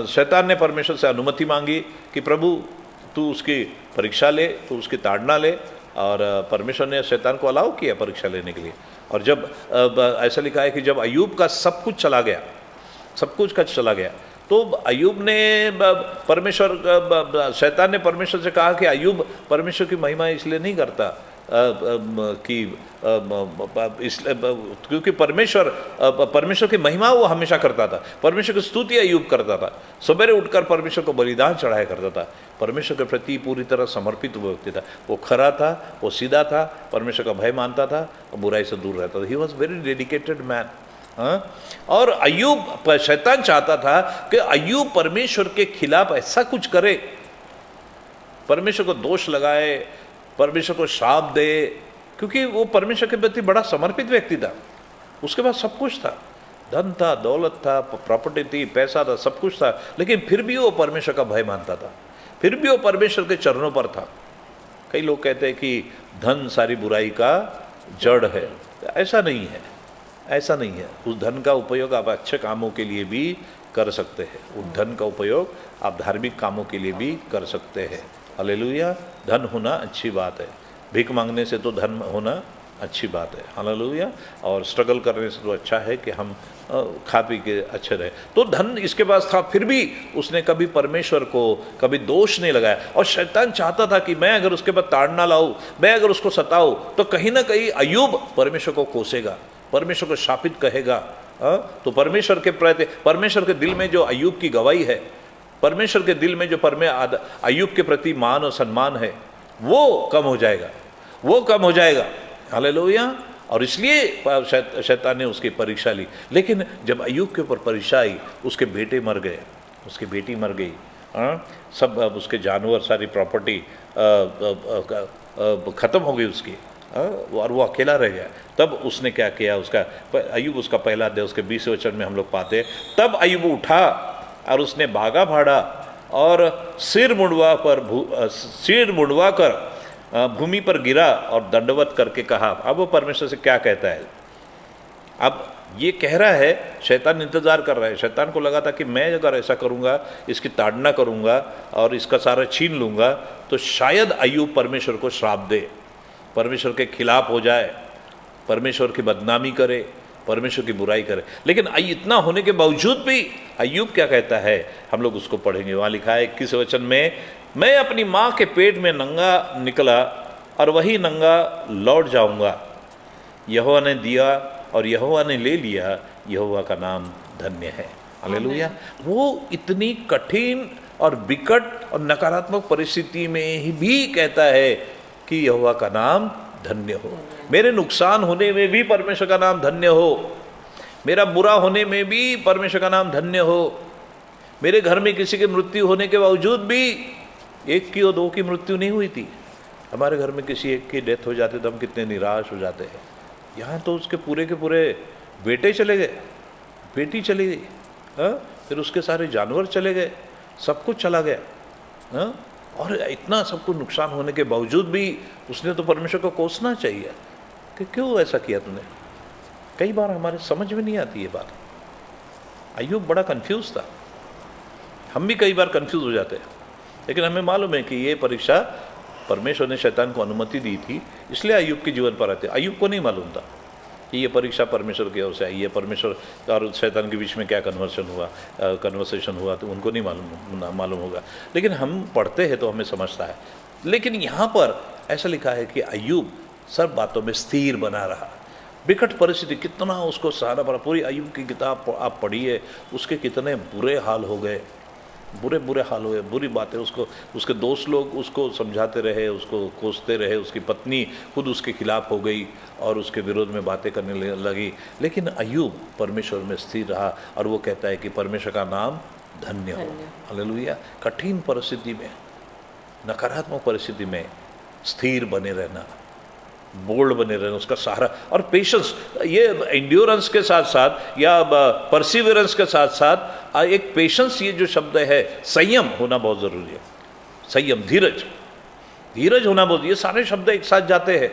शैतान ने परमेश्वर से अनुमति मांगी कि प्रभु तू उसकी परीक्षा ले, तू उसकी ताड़ना ले, और परमेश्वर ने शैतान को अलाउ किया परीक्षा लेने के लिए। और जब ऐसा लिखा है कि जब अय्यूब का सब कुछ चला गया, सब कुछ का चला गया, तो अय्यूब ने शैतान ने परमेश्वर से कहा कि अय्यूब परमेश्वर की महिमा इसलिए नहीं करता क्योंकि परमेश्वर की महिमा वो हमेशा करता था, परमेश्वर की स्तुति अय्यूब करता था, सवेरे उठकर परमेश्वर को बलिदान चढ़ाया करता था, परमेश्वर के प्रति पूरी तरह समर्पित वो व्यक्ति था। वो खरा था, वो सीधा था, परमेश्वर का भय मानता था, बुराई से दूर रहता था। He was very dedicated man. और अय्यूब, शैतान चाहता था कि अय्यूब परमेश्वर के खिलाफ ऐसा कुछ करे, परमेश्वर को दोष लगाए, परमेश्वर को श्राप दे, क्योंकि वो परमेश्वर के प्रति बड़ा समर्पित व्यक्ति था। उसके पास सब कुछ था, धन था, दौलत था, प्रॉपर्टी थी, पैसा था, सब कुछ था, लेकिन फिर भी वो परमेश्वर का भय मानता था, फिर भी वो परमेश्वर के चरणों पर था। कई लोग कहते हैं कि धन सारी बुराई का जड़ है। ऐसा नहीं है, ऐसा नहीं है। उस धन का उपयोग आप अच्छे कामों के लिए भी कर सकते हैं, उस धन का उपयोग आप धार्मिक कामों के लिए भी कर सकते हैं। हालेलुया। धन होना अच्छी बात है, भीख मांगने से तो धन होना अच्छी बात है। हालेलुया। और स्ट्रगल करने से तो अच्छा है कि हम खा पी के अच्छे रहे। तो धन इसके पास था, फिर भी उसने कभी परमेश्वर को कभी दोष नहीं लगाया। और शैतान चाहता था कि मैं अगर उसके पास ताड़ना लाऊं, मैं अगर उसको सताऊं, तो कहीं ना कहीं अय्यूब परमेश्वर को कोसेगा, परमेश्वर को शापित कहेगा। तो परमेश्वर के प्रति, परमेश्वर के दिल में जो अय्यूब की गवाही है, परमेश्वर के दिल में जो अय्यूब के प्रति मान और सम्मान है, वो कम हो जाएगा, वो कम हो जाएगा। हालेलुया। और इसलिए शैतान ने उसकी परीक्षा ली। लेकिन जब अय्यूब के ऊपर परीक्षा आई, उसके बेटे मर गए, उसकी बेटी मर गई, सब उसके जानवर, सारी प्रॉपर्टी ख़त्म हो गई उसकी। और वो अकेला रह गया। तब उसने क्या किया, उसका अय्यूब उसका पहला अध्याय उसके 20 वचन में हम लोग पाते हैं, तब अय्यूब उठा और उसने भागा भाड़ा और सिर मुड़वा कर भूमि पर गिरा और दंडवत करके कहा। अब वो परमेश्वर से क्या कहता है, अब ये कह रहा है, शैतान इंतज़ार कर रहा है। शैतान को लगा था कि मैं अगर ऐसा करूँगा, इसकी ताड़ना करूँगा और इसका सारा छीन लूँगा तो शायद अय्यूब परमेश्वर को श्राप दे, परमेश्वर के खिलाफ हो जाए, परमेश्वर की बदनामी करे, परमेश्वर की बुराई करे। लेकिन इतना होने के बावजूद भी अय्यूब क्या कहता है, हम लोग उसको पढ़ेंगे। वहाँ लिखा है 21 वचन में, मैं अपनी माँ के पेट में नंगा निकला और वही नंगा लौट जाऊँगा। यहोवा ने दिया और यहोवा ने ले लिया, यहोवा का नाम धन्य है। हालेलुया। वो इतनी कठिन और विकट और नकारात्मक परिस्थिति में ही भी कहता है कि यहोवा का नाम धन्य हो। मेरे नुकसान होने में भी परमेश्वर का नाम धन्य हो, मेरा बुरा होने में भी परमेश्वर का नाम धन्य हो, मेरे घर में किसी की मृत्यु होने के बावजूद भी, एक की और दो की मृत्यु नहीं हुई थी, हमारे घर में किसी एक की डेथ हो जाती तो हम कितने निराश हो जाते हैं। यहाँ तो उसके पूरे के पूरे बेटे चले गए, बेटी चली गई, फिर उसके सारे जानवर चले गए, सब कुछ चला गया। और इतना सबको नुकसान होने के बावजूद भी उसने तो परमेश्वर को कोसना चाहिए कि क्यों ऐसा किया तूने। कई बार हमारे समझ में नहीं आती ये बात। अय्यूब बड़ा कंफ्यूज था, हम भी कई बार कंफ्यूज हो जाते हैं, लेकिन हमें मालूम है कि ये परीक्षा परमेश्वर ने शैतान को अनुमति दी थी, इसलिए अय्यूब के जीवन पर आते। अय्यूब को नहीं मालूम था कि ये परीक्षा परमेश्वर की ओर से आई है, परमेश्वर और शैतान के बीच में क्या कन्वर्सेशन हुआ तो उनको नहीं मालूम होगा, लेकिन हम पढ़ते हैं तो हमें समझता है। लेकिन यहाँ पर ऐसा लिखा है कि अय्यूब सब बातों में स्थिर बना रहा। विकट परिस्थिति कितना उसको सहारा पड़ा। पूरी अय्यूब की किताब आप पढ़िए, उसके कितने बुरे हाल हो गए, बुरे हाल हुए, बुरी बातें उसको, उसके दोस्त लोग उसको समझाते रहे, उसको कोसते रहे, उसकी पत्नी खुद उसके खिलाफ हो गई और उसके विरोध में बातें करने लगी। लेकिन अय्यूब परमेश्वर में स्थिर रहा और वो कहता है कि परमेश्वर का नाम धन्य हो। हालेलुया। कठिन परिस्थिति में, नकारात्मक परिस्थिति में स्थिर बने रहना, बोल्ड बने रहना, उसका सहारा और पेशेंस, ये एंड्योरेंस के साथ साथ या परसिवरेंस के साथ साथ एक पेशेंस, ये जो शब्द है संयम होना बहुत ज़रूरी है। संयम, धीरज होना बहुत, ये सारे शब्द एक साथ जाते हैं,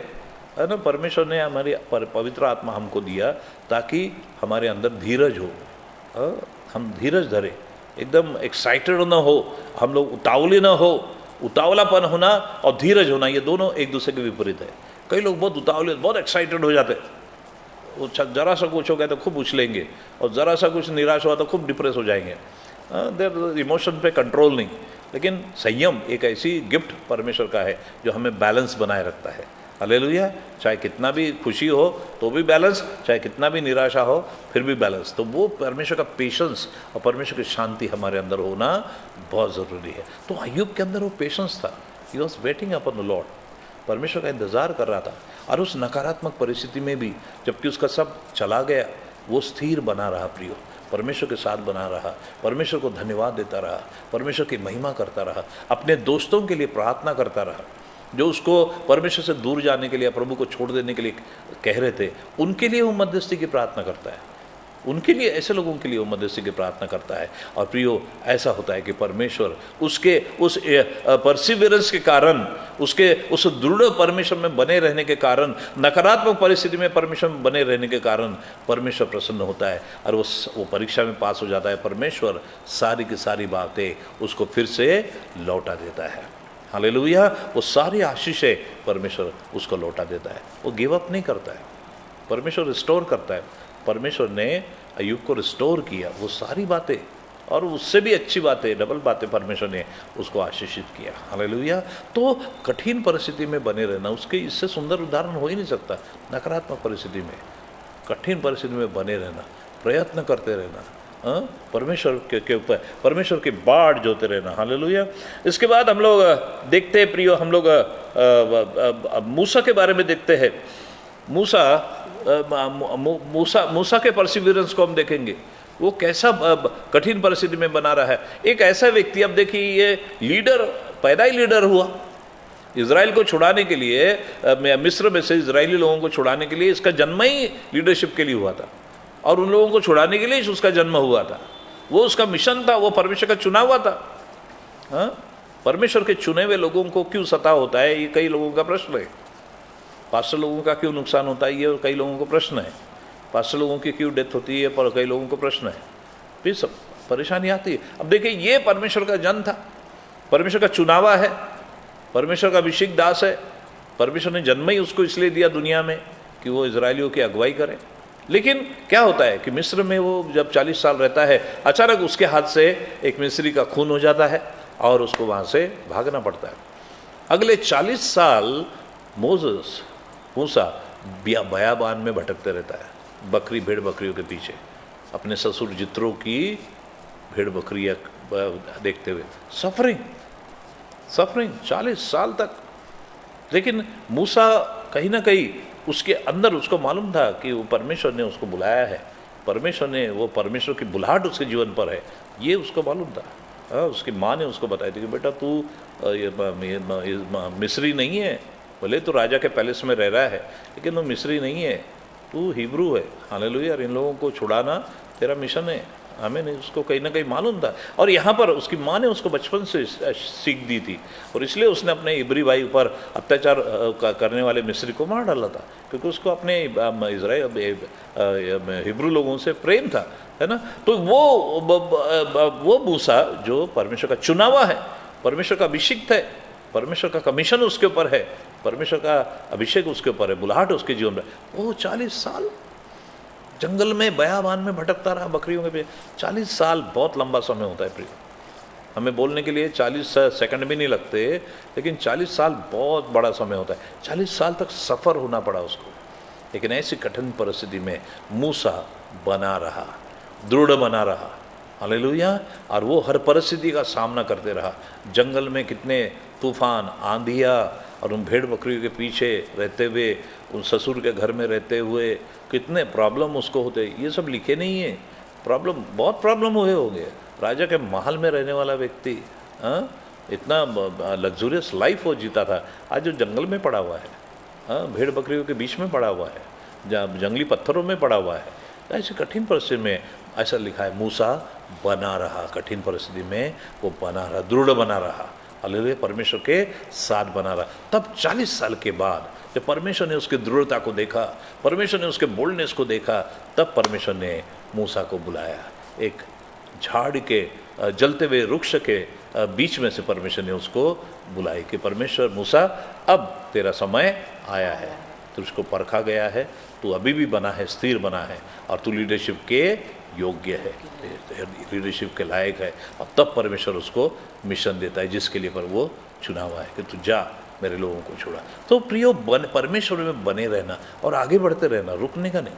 है ना। परमेश्वर ने हमारी पवित्र आत्मा हमको दिया ताकि हमारे अंदर धीरज हो, हम धीरज धरे, एकदम एक्साइटेड ना हो, हम लोग उतावले ना हो। उतावलापन होना और धीरज होना, ये दोनों एक दूसरे के विपरीत है। कई लोग बहुत उतावले, बहुत एक्साइटेड हो जाते हैं, वो जरा सा कुछ हो गया तो खूब उछलेंगे और ज़रा सा कुछ निराश हुआ तो खूब डिप्रेस हो जाएंगे। देर इमोशन पे कंट्रोल नहीं। लेकिन संयम एक ऐसी गिफ्ट परमेश्वर का है जो हमें बैलेंस बनाए रखता है। हालेलुया। चाहे कितना भी खुशी हो तो भी बैलेंस, चाहे कितना भी निराशा हो फिर भी बैलेंस। तो वो परमेश्वर का पेशेंस और परमेश्वर की शांति हमारे अंदर होना बहुत ज़रूरी है। तो अय्यूब के अंदर वो पेशेंस था, he was waiting upon the Lord, परमेश्वर का इंतज़ार कर रहा था। और उस नकारात्मक परिस्थिति में भी जबकि उसका सब चला गया, वो स्थिर बना रहा, प्रियो, परमेश्वर के साथ बना रहा, परमेश्वर को धन्यवाद देता रहा, परमेश्वर की महिमा करता रहा, अपने दोस्तों के लिए प्रार्थना करता रहा जो उसको परमेश्वर से दूर जाने के लिए, प्रभु को छोड़ देने के लिए कह रहे थे। उनके लिए वो मध्यस्थी की प्रार्थना करता है, उनके लिए, ऐसे लोगों के लिए वो मध्यस्थी की प्रार्थना करता है। और प्रियो, ऐसा होता है कि परमेश्वर उसके उस परसिवरेंस के कारण, उसके उस दृढ़ परमेश्वर में बने रहने के कारण, नकारात्मक परिस्थिति में परमेश्वर में बने रहने के कारण परमेश्वर प्रसन्न होता है और वो परीक्षा में पास हो जाता है। परमेश्वर सारी की सारी बातें उसको फिर से लौटा देता है। हालेलुया। वो सारी आशीषें परमेश्वर उसको लौटा देता है, वो गिव अप नहीं करता है, परमेश्वर रिस्टोर करता है। परमेश्वर ने अय्यूब को रिस्टोर किया, वो सारी बातें और उससे भी अच्छी बातें, डबल बातें परमेश्वर ने उसको आशीषित किया। हालेलुया। तो कठिन परिस्थिति में बने रहना, उसके इससे सुंदर उदाहरण हो ही नहीं सकता। नकारात्मक परिस्थिति में, कठिन परिस्थिति में बने रहना, प्रयत्न करते रहना, परमेश्वर के ऊपर, परमेश्वर की बाढ़ जोते रहना। हालेलुया। इसके बाद हम लोग देखते हैं प्रियो, हम लोग मूसा के बारे में देखते हैं। मूसा के परसिवरेंस को हम देखेंगे, वो कैसा कठिन परिस्थिति में बना रहा है। एक ऐसा व्यक्ति, अब देखिए, ये लीडर, पैदा ही लीडर हुआ इज़राइल को छुड़ाने के लिए मिस्र में से इजरायली लोगों को छुड़ाने के लिए इसका जन्म ही लीडरशिप के लिए हुआ था, और उन लोगों को छुड़ाने के लिए उसका जन्म हुआ था। वो उसका मिशन था, वो परमेश्वर का चुना हुआ था। हाँ, परमेश्वर के चुने हुए लोगों को क्यों सता होता है, ये कई लोगों का प्रश्न है। पास्टर लोगों का क्यों नुकसान होता है, ये कई लोगों को प्रश्न है। पास्टर लोगों की क्यों डेथ होती है, पर कई लोगों को प्रश्न है। फिर सब परेशानी आती है। अब देखिए, ये परमेश्वर का जन था, परमेश्वर का चुनावा है, परमेश्वर का अभिषेक दास है। परमेश्वर ने जन्म ही उसको इसलिए दिया दुनिया में कि वो इजरायलियों की अगुवाई करे। लेकिन क्या होता है कि मिस्र में वो जब 40 साल रहता है, अचानक उसके हाथ से एक मिस्री का खून हो जाता है और उसको वहाँ से भागना पड़ता है। अगले 40 साल मूसा बयाबान में भटकते रहता है, भेड़ बकरियों के पीछे, अपने ससुर जित्रो की भेड़ बकरियाँ देखते हुए। सफरिंग 40 साल तक। लेकिन मूसा कहीं ना कहीं उसके अंदर उसको मालूम था कि वो परमेश्वर ने उसको बुलाया है, परमेश्वर की बुलाहट उसके जीवन पर है, ये उसको मालूम था। उसकी माँ ने उसको बताया था कि बेटा तू मिस्री नहीं है, भले तो राजा के पैलेस में रह रहा है, लेकिन वो मिस्री नहीं है, तू हिब्रू है। हालेलुया। और इन लोगों को छुड़ाना तेरा मिशन है। हमें नहीं, उसको कहीं ना कहीं मालूम था। और यहाँ पर उसकी माँ ने उसको बचपन से सीख दी थी, और इसलिए उसने अपने इब्री भाई ऊपर अत्याचार करने वाले मिस्री को मार डाला था, क्योंकि उसको अपने हिब्रू लोगों से प्रेम था, है ना। तो वो मूसा जो परमेश्वर का चुनावा है, परमेश्वर का अभिषिक्त है, परमेश्वर का कमीशन उसके ऊपर है, परमेश्वर का अभिषेक उसके ऊपर है, बुलाहट उसके जीवन में। वो 40 साल जंगल में बयाबान में भटकता रहा बकरियों के पीछे। 40 साल बहुत लंबा समय होता है प्रिय। हमें बोलने के लिए 40 सेकंड भी नहीं लगते, लेकिन 40 साल बहुत बड़ा समय होता है। 40 साल तक सफ़र होना पड़ा उसको। लेकिन ऐसी कठिन परिस्थिति में मूसा बना रहा, दृढ़ बना रहा। हालेलुया। और वो हर परिस्थिति का सामना करते रहा। जंगल में कितने तूफान, आंधिया, और उन भेड़ बकरियों के पीछे रहते हुए, उन ससुर के घर में रहते हुए कितने प्रॉब्लम उसको होते, ये सब लिखे नहीं है। बहुत प्रॉब्लम हुए होंगे। राजा के महल में रहने वाला व्यक्ति, इतना लग्जूरियस लाइफ वो जीता था, आज जो जंगल में पड़ा हुआ है, भेड़ बकरियों के बीच में पड़ा हुआ है, जंगली पत्थरों में पड़ा हुआ है। ऐसी कठिन परिस्थिति में ऐसा लिखा है, मूसा बना रहा। कठिन परिस्थिति में वो बना रहा, दृढ़ बना रहा। हालेलुया। परमेश्वर के साथ बना रहा। तब 40 साल के बाद जब परमेश्वर ने उसकी दृढ़ता को देखा, परमेश्वर ने उसके बोल्डनेस को देखा, तब परमेश्वर ने मूसा को बुलाया। एक झाड़ के जलते हुए वृक्ष के बीच में से परमेश्वर ने उसको बुलाई कि परमेश्वर, मूसा अब तेरा समय आया है, तुझको परखा गया है, तू अभी भी बना है, स्थिर बना है, और तू लीडरशिप के योग्य है, लीडरशिप के लायक है। और तब परमेश्वर उसको मिशन देता है जिसके लिए पर वो चुना हुआ है कि तू जा, मेरे लोगों को छोड़ा। तो प्रियो, परमेश्वर में बने रहना और आगे बढ़ते रहना, रुकने का नहीं,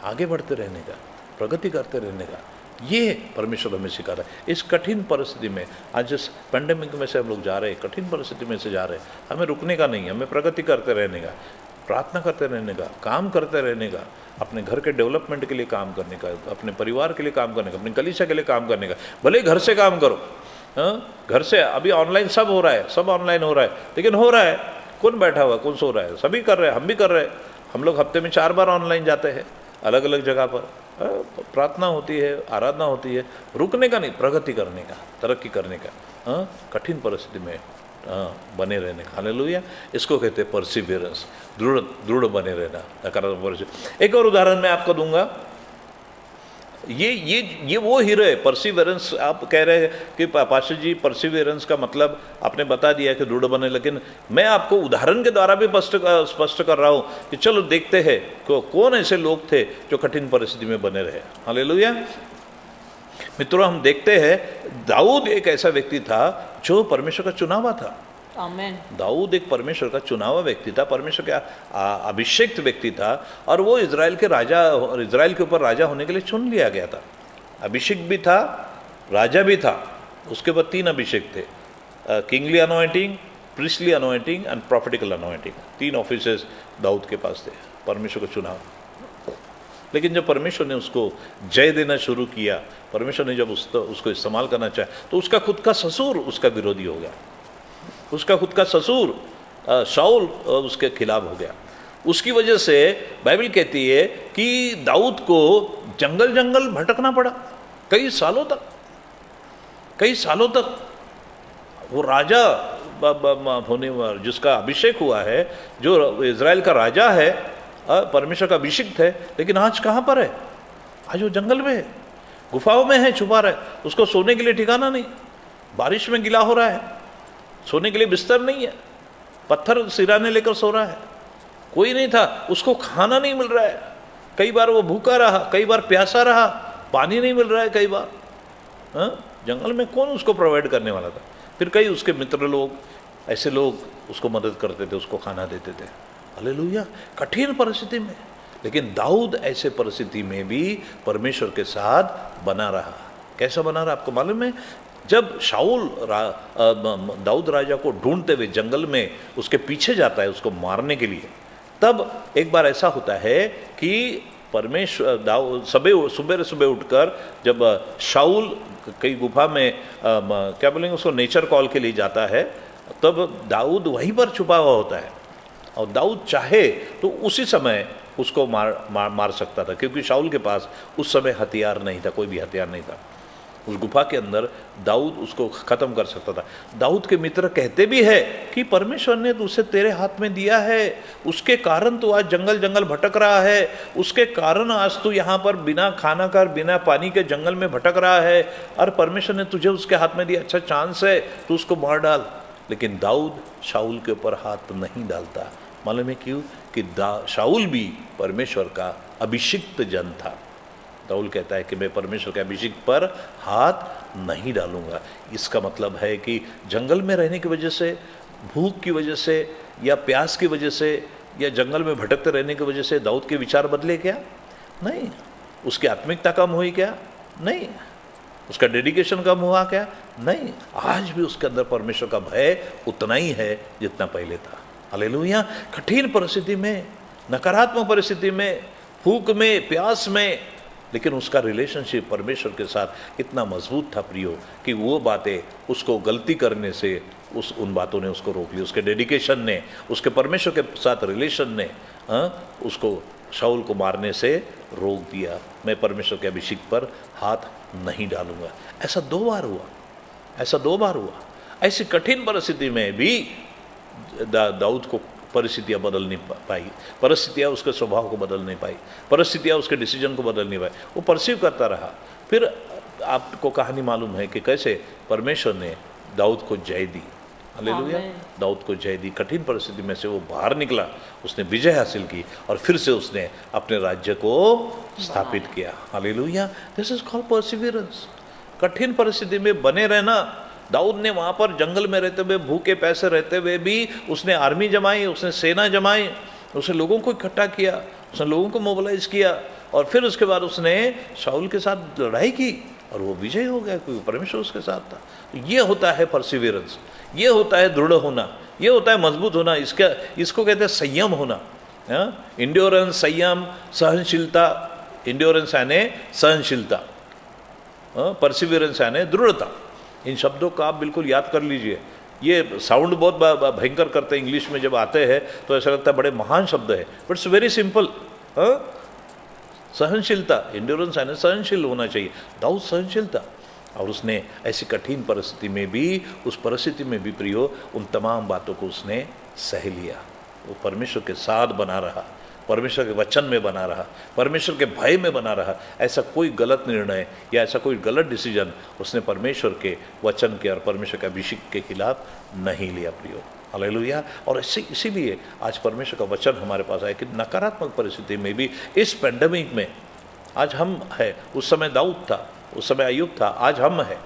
आगे बढ़ते रहने का, प्रगति करते रहने का, ये परमेश्वर हमें सिखा रहा है। इस कठिन परिस्थिति में, आज जिस पेंडेमिक में से हम लोग जा रहे हैं, कठिन परिस्थिति में से जा रहे हैं, हमें रुकने का नहीं, हमें प्रगति करते रहने का, प्रार्थना करते रहने का, काम करते रहने का, अपने घर के डेवलपमेंट के लिए काम करने का, अपने परिवार के लिए काम करने का, अपनी कलीसिया के लिए काम करने का। भले घर से काम करो, घर से। अभी ऑनलाइन सब हो रहा है, सब ऑनलाइन हो रहा है, लेकिन हो रहा है, कौन बैठा हुआ, कौन सो रहा है? सभी कर रहे हैं, हम भी कर रहे हैं। हम लोग हफ्ते में 4 बार ऑनलाइन जाते हैं, अलग अलग जगह पर प्रार्थना होती है, आराधना होती है। रुकने का नहीं, प्रगति करने का, तरक्की करने का, कठिन परिस्थिति में बने रहने का। हालेलुया। इसको कहते हैं परसिवियरेंस, दृढ़ बने रहना, नकारात्मक। एक और उदाहरण मैं आपको दूंगा। ये वो हीरो है, परसिवियरेंस। आप कह रहे हैं कि पास्टर जी परसिवियरेंस का मतलब आपने बता दिया कि दृढ़ बने, लेकिन मैं आपको उदाहरण के द्वारा भी स्पष्ट कर रहा हूँ कि चलो देखते हैं कि कौन ऐसे लोग थे जो कठिन परिस्थिति में बने रहे। हालेलुया। मित्रों, हम देखते हैं दाऊद एक ऐसा व्यक्ति था जो परमेश्वर का चुनावा था। आमीन। दाऊद एक परमेश्वर का चुनावा व्यक्ति था, परमेश्वर का अभिषेक्त व्यक्ति था, और वो इजराइल के ऊपर राजा होने के लिए चुन लिया गया था। अभिषेक भी था, राजा भी था। उसके बाद 3 अभिषेक थे, kingly anointing, priestly anointing and prophetical anointing. 3 offices दाऊद के पास थे, परमेश्वर का चुनाव। लेकिन जब परमेश्वर ने उसको जय देना शुरू किया, परमेश्वर ने जब उसको इस्तेमाल करना चाहा, तो उसका खुद का ससुर उसका विरोधी हो गया। उसका खुद का ससुर शाऊल उसके खिलाफ हो गया। उसकी वजह से बाइबल कहती है कि दाऊद को जंगल जंगल भटकना पड़ा कई सालों तक। वो राजा होने जिसका अभिषेक हुआ है, जो इज़राइल का राजा है, परमेश्वर का अभिषिक्त है, लेकिन आज कहाँ पर है? आज वो जंगल में है, गुफाओं में है, छुपा रहा है। उसको सोने के लिए ठिकाना नहीं, बारिश में गिला हो रहा है, सोने के लिए बिस्तर नहीं है, पत्थर सिराने लेकर सो रहा है, कोई नहीं था, उसको खाना नहीं मिल रहा है, कई बार वो भूखा रहा, कई बार प्यासा रहा, पानी नहीं मिल रहा है कई बार। जंगल में कौन उसको प्रोवाइड करने वाला था? फिर कई उसके मित्र लोग, ऐसे लोग उसको मदद करते थे, उसको खाना देते थे। हालेलुया। कठिन परिस्थिति में, लेकिन दाऊद ऐसे परिस्थिति में भी परमेश्वर के साथ बना रहा। कैसा बना रहा आपको मालूम है? जब शाऊल दाऊद राजा को ढूंढते हुए जंगल में उसके पीछे जाता है उसको मारने के लिए, तब एक बार ऐसा होता है कि परमेश्वर दाऊद सुबह उठकर जब शाऊल कई गुफा में क्या बोलेंगे उसको, नेचर कॉल के लिए जाता है, तब दाऊद वहीं पर छुपा हुआ होता है। और दाऊद चाहे तो उसी समय उसको मार सकता था, क्योंकि शाऊल के पास उस समय हथियार नहीं था, कोई भी हथियार नहीं था। उस गुफा के अंदर दाऊद उसको ख़त्म कर सकता था। दाऊद के मित्र कहते भी है कि परमेश्वर ने तो उसे तेरे हाथ में दिया है, उसके कारण तो आज जंगल जंगल भटक रहा है, उसके कारण आज तू यहाँ पर बिना खाना कर, बिना पानी के जंगल में भटक रहा है, और परमेश्वर ने तुझे उसके हाथ में दिया, अच्छा चांस है, तू उसको मार डाल। लेकिन दाऊद शाऊल के ऊपर हाथ नहीं डालता। मालूम है क्यों? कि शाऊल भी परमेश्वर का अभिषिक्त जन था। दाऊद कहता है कि मैं परमेश्वर के अभिषेक पर हाथ नहीं डालूंगा। इसका मतलब है कि जंगल में रहने की वजह से, भूख की वजह से, या प्यास की वजह से, या जंगल में भटकते रहने की वजह से दाऊद के विचार बदले क्या? नहीं। उसकी आत्मिकता कम हुई क्या? नहीं। उसका डेडिकेशन कम हुआ क्या? नहीं। आज भी उसके अंदर परमेश्वर का भय उतना ही है जितना पहले था। हालेलुया। कठिन परिस्थिति में, नकारात्मक परिस्थिति में, भूख में, प्यास में, लेकिन उसका रिलेशनशिप परमेश्वर के साथ इतना मजबूत था प्रियो, कि वो बातें उसको गलती करने से उन बातों ने उसको रोक ली। उसके डेडिकेशन ने, उसके परमेश्वर के साथ रिलेशन ने उसको शाऊल को मारने से रोक दिया। मैं परमेश्वर के अभिषेक पर हाथ नहीं डालूंगा। ऐसा 2 बार हुआ। ऐसी कठिन परिस्थिति में भी दाऊद को परिस्थितियाँ बदल नहीं पाई, परिस्थितियाँ उसके स्वभाव को बदल नहीं पाई, परिस्थितियाँ उसके डिसीजन को बदल नहीं पाई। वो परसीव करता रहा। फिर आपको कहानी मालूम है कि कैसे परमेश्वर ने दाऊद को जय दी। हालेलुया। दाऊद को जय दी। कठिन परिस्थिति में से वो बाहर निकला, उसने विजय हासिल की, और फिर से उसने अपने राज्य को स्थापित किया। Hallelujah. This is called Perseverance. कठिन परिस्थिति में बने रहना। दाऊद ने वहाँ पर जंगल में रहते हुए, भूखे प्यासे रहते हुए भी उसने आर्मी जमाई, उसने सेना जमाई, उसने लोगों को इकट्ठा किया, उसने लोगों को मोबिलाइज किया, और फिर उसके बाद उसने शाऊल के साथ लड़ाई की और वो विजय हो गया, क्योंकि परमेश्वर उसके साथ था। ये होता है परसिवियरेंस, ये होता है दृढ़ होना, ये होता है मजबूत होना। इसको कहते हैं संयम होना। इंड्योरेंस, संयम, सहनशीलता। इंड्योरेंस यानी सहनशीलता, परसिवियरेंस यानी दृढ़ता। इन शब्दों का आप बिल्कुल याद कर लीजिए। ये साउंड बहुत भयंकर करते हैं, इंग्लिश में जब आते हैं तो ऐसा लगता है बड़े महान शब्द है, बट इट्स वेरी सिंपल। सहनशीलता, इंड्योरेंस यानी सहनशील होना चाहिए। दाऊद सहनशील था, और उसने ऐसी कठिन परिस्थिति में भी, उस परिस्थिति में भी प्रियो, उन तमाम बातों को उसने सह लिया। वो परमेश्वर के साथ बना रहा, परमेश्वर के वचन में बना रहा, परमेश्वर के भय में बना रहा। ऐसा कोई गलत निर्णय या ऐसा कोई गलत डिसीजन उसने परमेश्वर के वचन के और परमेश्वर के अभिषेक के खिलाफ नहीं लिया प्रियो। हालेलुया। और इसीलिए आज परमेश्वर का वचन हमारे पास आया कि नकारात्मक परिस्थिति में भी, इस पेंडेमिक में, आज हम है, उस समय दाऊद था, उस समय अय्यूब था, आज हम है।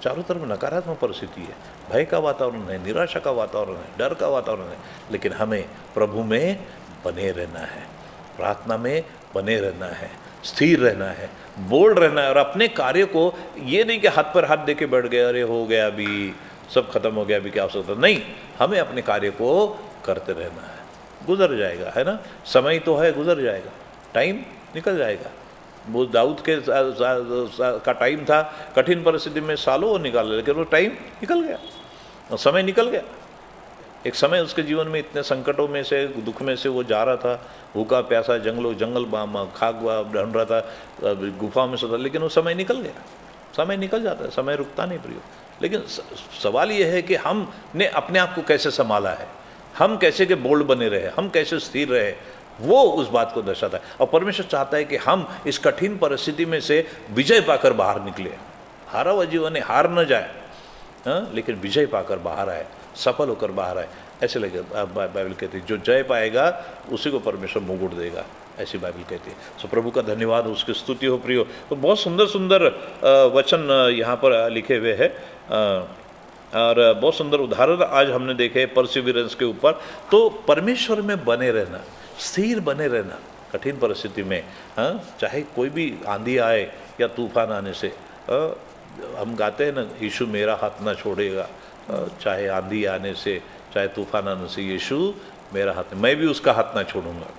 चारों तरफ नकारात्मक परिस्थिति है, भय का वातावरण है, निराशा का वातावरण है, डर का वातावरण है, लेकिन हमें प्रभु में बने रहना है, प्रार्थना में बने रहना है, स्थिर रहना है, बोल्ड रहना है, और अपने कार्य को, ये नहीं कि हाथ पर हाथ दे के बैठ गए, अरे हो गया अभी, सब खत्म हो गया, अभी क्या आवश्यकता। नहीं, हमें अपने कार्य को करते रहना है। गुजर जाएगा, है ना, समय तो है, गुजर जाएगा, टाइम निकल जाएगा। वो दाऊद के का टाइम था, कठिन परिस्थिति में सालों वो निकाल, लेकिन वो टाइम निकल गया, समय निकल गया। एक समय उसके जीवन में इतने संकटों में से, दुख में से वो जा रहा था, भूखा प्यासा जंगल खाक ढूंढ रहा था, गुफा में सोता, लेकिन वो समय निकल गया। समय निकल जाता है, समय रुकता नहीं प्रियो। लेकिन सवाल ये है कि हमने अपने आप को कैसे संभाला है, हम कैसे के बोल्ड बने रहे, हम कैसे स्थिर रहे, वो उस बात को दर्शाता है। और परमेश्वर चाहता है कि हम इस कठिन परिस्थिति में से विजय पाकर बाहर निकले। हारा हुआ जीवन है, हार न जाए, हाँ, लेकिन विजय पाकर बाहर आए, सफल होकर बाहर आए। ऐसे लगे बाइबल कहती है, जो जय पाएगा उसी को परमेश्वर मुकुट देगा, ऐसी बाइबल कहती है। सो प्रभु का धन्यवाद, उसकी स्तुति हो प्रियो। तो बहुत सुंदर सुंदर वचन यहाँ पर लिखे हुए हैं और बहुत सुंदर उदाहरण आज हमने देखे परसिवियरेंस के ऊपर। तो परमेश्वर में बने रहना, स्थिर बने रहना कठिन परिस्थिति में, हाँ, चाहे कोई भी आंधी आए या तूफान आने से। हम गाते हैं ना, यीशु मेरा हाथ ना छोड़ेगा, चाहे आंधी आने से, चाहे तूफान आने से, यीशु मेरा हाथ, मैं भी उसका हाथ ना छोड़ूंगा।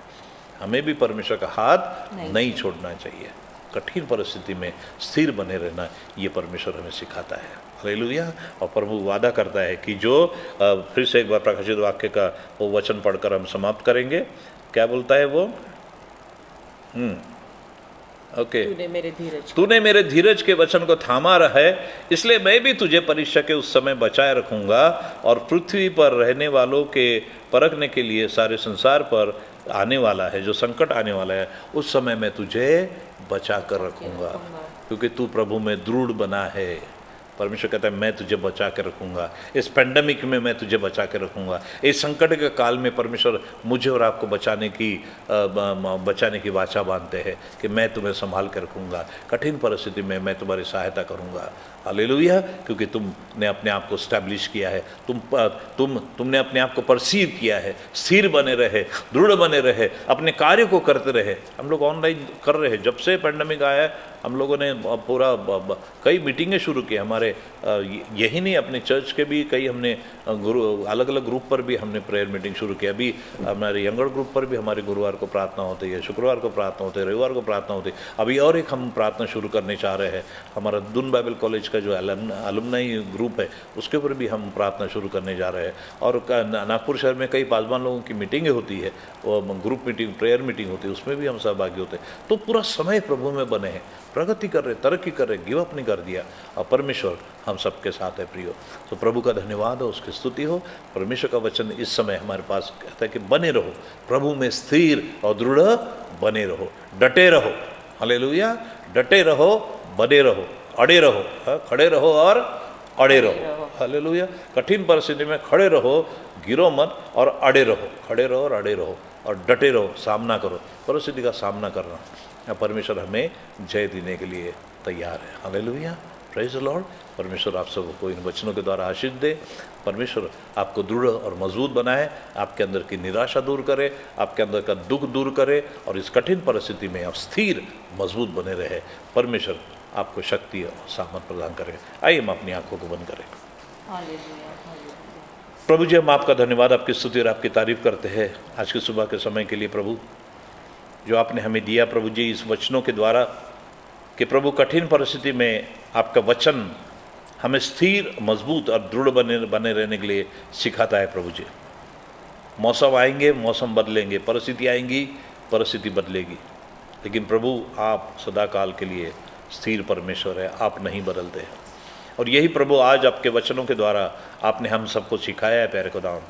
हमें भी परमेश्वर का हाथ नहीं छोड़ना चाहिए। कठिन परिस्थिति में स्थिर बने रहना, ये परमेश्वर हमें सिखाता है। हालेलुया। और प्रभु वादा करता है कि जो फिर से एक बार प्रकाशित वाक्य का वो वचन पढ़कर हम समाप्त करेंगे। क्या बोलता है वो? ओके, तूने मेरे धीरज के वचन को थामा रहा है, इसलिए मैं भी तुझे परीक्षा के उस समय बचाए रखूंगा और पृथ्वी पर रहने वालों के परखने के लिए सारे संसार पर आने वाला है, जो संकट आने वाला है, उस समय मैं तुझे बचा कर रखूंगा, क्योंकि तू प्रभु में दृढ़ बना है। परमेश्वर कहता है मैं तुझे बचा के रखूंगा, इस पेंडेमिक में मैं तुझे बचा के रखूंगा। इस संकट के काल में परमेश्वर मुझे और आपको बचाने की वाचा बांधते हैं कि मैं तुम्हें संभाल के रखूंगा, कठिन परिस्थिति में मैं तुम्हारी सहायता करूंगा। हालेलुया। क्योंकि तुमने अपने आप को स्टैब्लिश किया है, तुमने अपने आप को परसीव किया है, स्थिर बने रहे, दृढ़ बने रहे, अपने कार्य को करते रहे। हम लोग ऑनलाइन कर रहे हैं, जब से पेंडेमिक आया है हम लोगों ने पूरा कई मीटिंगें शुरू की। हमारे यही नहीं, अपने चर्च के भी कई हमने अलग अलग ग्रुप पर भी हमने प्रेयर मीटिंग शुरू की। अभी हमारे यंगर ग्रुप पर भी हमारे गुरुवार को प्रार्थना होती है, शुक्रवार को प्रार्थना होती है, रविवार को प्रार्थना होती है। अभी और एक हम प्रार्थना शुरू करने चाह रहे हैं, हमारा दून बाइबल कॉलेज का जो अलुमनाई ग्रुप है उसके ऊपर भी हम प्रार्थना शुरू करने जा रहे हैं। और नागपुर शहर में कई पासवान लोगों की मीटिंगें होती है, ग्रुप मीटिंग, प्रेयर मीटिंग होती है, उसमें भी हम सहभागी होते हैं। तो पूरा समय प्रभु में बने हैं, प्रगति कर रहे, तरक्की कर रहे, गिव अप नहीं कर दिया। और परमेश्वर हम सबके साथ है प्रियो। तो प्रभु का धन्यवाद हो, उसकी स्तुति हो। परमेश्वर का वचन इस समय हमारे पास कहता है कि बने रहो, प्रभु में स्थिर और दृढ़ बने रहो, डटे रहो। हालेलुया। डटे रहो, बने रहो, अड़े रहो, खड़े रहो और अड़े रहो। हालेलुया। कठिन परिस्थिति में खड़े रहो, गिरो मत और अड़े रहो, खड़े रहो और अड़े रहो और डटे रहो, सामना करो, परिस्थिति का सामना करना। परमेश्वर हमें जय देने के लिए तैयार है। हालेलुया। Praise the Lord. परमेश्वर आप सबको इन वचनों के द्वारा आशीष दे। परमेश्वर आपको दृढ़ और मजबूत बनाए, आपके अंदर की निराशा दूर करे, आपके अंदर का दुख दूर करे और इस कठिन परिस्थिति में आप स्थिर मजबूत बने रहे। परमेश्वर आपको शक्ति और सामर्थ प्रदान करे। आइए हम अपनी आंखों को बंद करें। प्रभु जी, हम आपका धन्यवाद, आपकी स्तुति और आपकी तारीफ करते हैं आज की सुबह के समय के लिए प्रभु, जो आपने हमें दिया प्रभु जी इस वचनों के द्वारा, कि प्रभु कठिन परिस्थिति में आपका वचन हमें स्थिर, मजबूत और दृढ़ बने रहने के लिए सिखाता है प्रभु जी। मौसम आएंगे, मौसम बदलेंगे, परिस्थिति आएंगी, परिस्थिति बदलेगी, लेकिन प्रभु आप सदा काल के लिए स्थिर परमेश्वर है, आप नहीं बदलते हैं। और यही प्रभु आज आपके वचनों के द्वारा आपने हम सबको सिखाया है प्यारे खुदावन।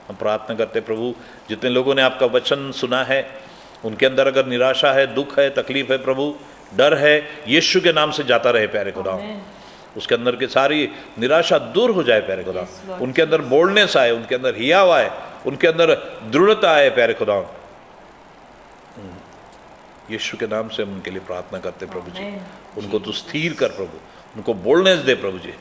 हम प्रार्थना करते प्रभु, जितने लोगों ने आपका वचन सुना है उनके अंदर अगर निराशा है, दुख है, तकलीफ है प्रभु, डर है, यीशु के नाम से जाता रहे प्यारे खुदावन। उसके अंदर की सारी निराशा दूर हो जाए प्यारे खुदावन। उनके अंदर बोल्डनेस आए, उनके अंदर हियाव आए, उनके अंदर दृढ़ता आए प्यारे खुदावन। यीशु के नाम से हम उनके लिए प्रार्थना करते प्रभु जी। उनको तो स्थिर कर प्रभु, उनको बोल्डनेस दे प्रभु जी।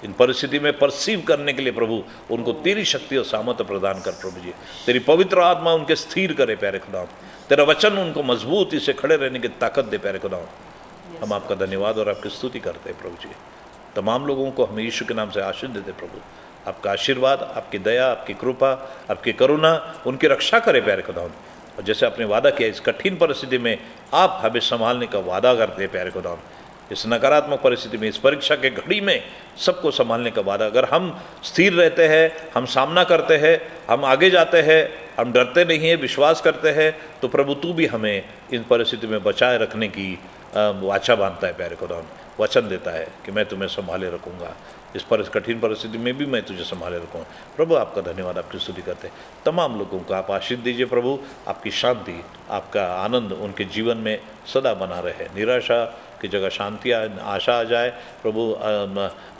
इन परिस्थिति में परसीव करने के लिए प्रभु उनको तेरी शक्ति और सामर्थ्य प्रदान कर प्रभु जी। तेरी पवित्र आत्मा उनके स्थिर करे प्यारे खुदावन। तेरा वचन उनको मजबूती से खड़े रहने की ताकत दे प्यारे खुदावन। हम आपका धन्यवाद और आपकी स्तुति करते हैं प्रभु जी। तमाम लोगों को हम यीशु के नाम से आशीष देते प्रभु। आपका आशीर्वाद, आपकी दया, आपकी कृपा, आपकी करुणा उनकी रक्षा करे प्यारे खुदावन। और जैसे आपने वादा किया, इस कठिन परिस्थिति में आप हमें संभालने का वादा करते हैं प्यारे खुदावन। इस नकारात्मक परिस्थिति में, इस परीक्षा के घड़ी में सबको संभालने का वादा। अगर हम स्थिर रहते हैं, हम सामना करते हैं, हम आगे जाते हैं, हम डरते नहीं हैं, विश्वास करते हैं, तो प्रभु तू भी हमें इन परिस्थिति में बचाए रखने की वाचा बांधता है। प्यारे खुदा, वचन देता है कि मैं तुम्हें संभाले रखूँगा, इस कठिन परिस्थिति में भी मैं तुझे संभाले रखूँगा। प्रभु आपका धन्यवाद, आपकी स्तुति करते हैं। तमाम लोगों को आप आशीष दीजिए प्रभु, आपकी शांति, आपका आनंद उनके जीवन में सदा बना रहे। निराशा की जगह शांति, आशा आ जाए प्रभु,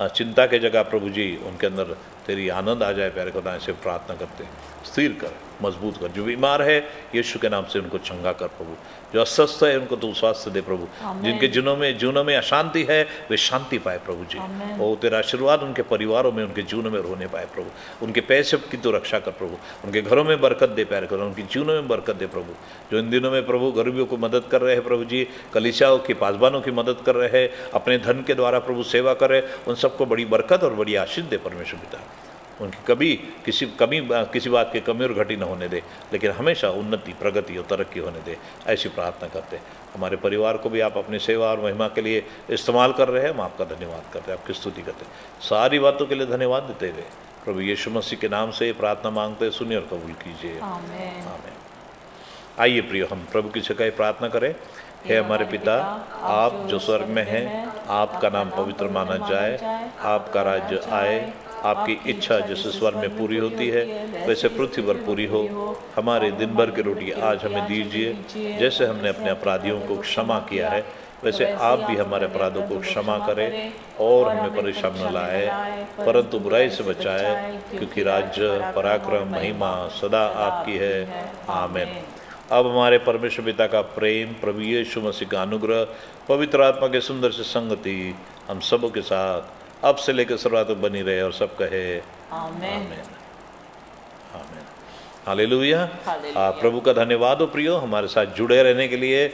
चिंता के जगह प्रभु जी उनके अंदर तेरी आनंद आ जाए। प्यारे खुदा, से प्रार्थना करते हैं, स्थिर कर, मजबूत कर। जो बीमार है यीशु के नाम से उनको चंगा कर प्रभु, जो अस्वस्थ है उनको तू स्वास्थ्य दे प्रभु, जिनके जीवनों में अशांति है वे शांति पाए प्रभु जी। और तेरा आशीर्वाद उनके परिवारों में, उनके जीवनों में रोने पाए प्रभु। उनके पैसे की तो रक्षा कर प्रभु, उनके घरों में बरकत दे प्यारे खुदा, उनके जीवनों में बरकत दे प्रभु। जो इन दिनों में प्रभु गरीबियों को मदद कर रहे हैं प्रभु जी, कलीसियाओं की पासबानों की मदद कर रहे हैं, अपने धन के द्वारा प्रभु सेवा कर रहे, उन सबको बड़ी बरकत और बड़ी आशीष दे परमेश्वर पिता। उनकी कभी किसी बात की कमी और घटी न होने दे, लेकिन हमेशा उन्नति, प्रगति और तरक्की होने दे, ऐसी प्रार्थना करते हैं। हमारे परिवार को भी आप अपनी सेवा और महिमा के लिए इस्तेमाल कर रहे हैं, हम आपका धन्यवाद करते हैं, आपकी स्तुति करते हैं। सारी बातों के लिए धन्यवाद देते हुए प्रभु यीशु मसीह के नाम से प्रार्थना मांगते हैं, सुनिए और कबूल कीजिए, आमेन। आमीन। आइए प्रियो, हम प्रभु की सिखाई प्रार्थना करें। हे हमारे पिता, आप जो स्वर्ग में हैं, आपका नाम पवित्र माना जाए, आपका राज्य आए, आपकी इच्छा जैसे स्वर्ग में पूरी होती है वैसे पृथ्वी पर पूरी हो। हमारे दिन भर की रोटी आज हमें दीजिए, जैसे हमने अपने अपराधियों को क्षमा किया है वैसे आप भी हमारे अपराधों को क्षमा करें, और हमें परेशान न लाए परंतु बुराई से बचाए, क्योंकि राज्य, पराक्रम, महिमा सदा आपकी है, आमीन। अब हमारे परमेश्वर पिता का प्रेम, प्रभु यीशु मसीह का अनुग्रह, पवित्र आत्मा के सुंदर से संगति हम सबों के साथ अब से लेकर सर्वदा तक बनी रहे, और सब कहे आमीन। आमीन, आमीन। हालेलुया। प्रभु का धन्यवाद हो प्रियो, हमारे साथ जुड़े रहने के लिए।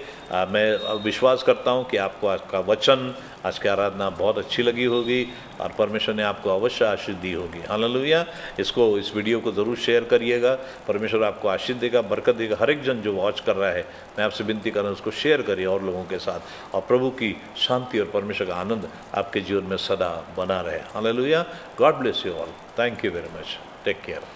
मैं विश्वास करता हूँ कि आपको आज का वचन, आज की आराधना बहुत अच्छी लगी होगी, और परमेश्वर ने आपको अवश्य आशीष दी होगी। हालेलुया। इस वीडियो को ज़रूर शेयर करिएगा, परमेश्वर आपको आशीष देगा, बरकत देगा। हर एक जन जो वॉच कर रहा है, मैं आपसे विनती कर रहा हूँ, उसको शेयर करिए और लोगों के साथ, और प्रभु की शांति और परमेश्वर का आनंद आपके जीवन में सदा बना रहे। Hallelujah. God bless you all. Thank you very much. Take care.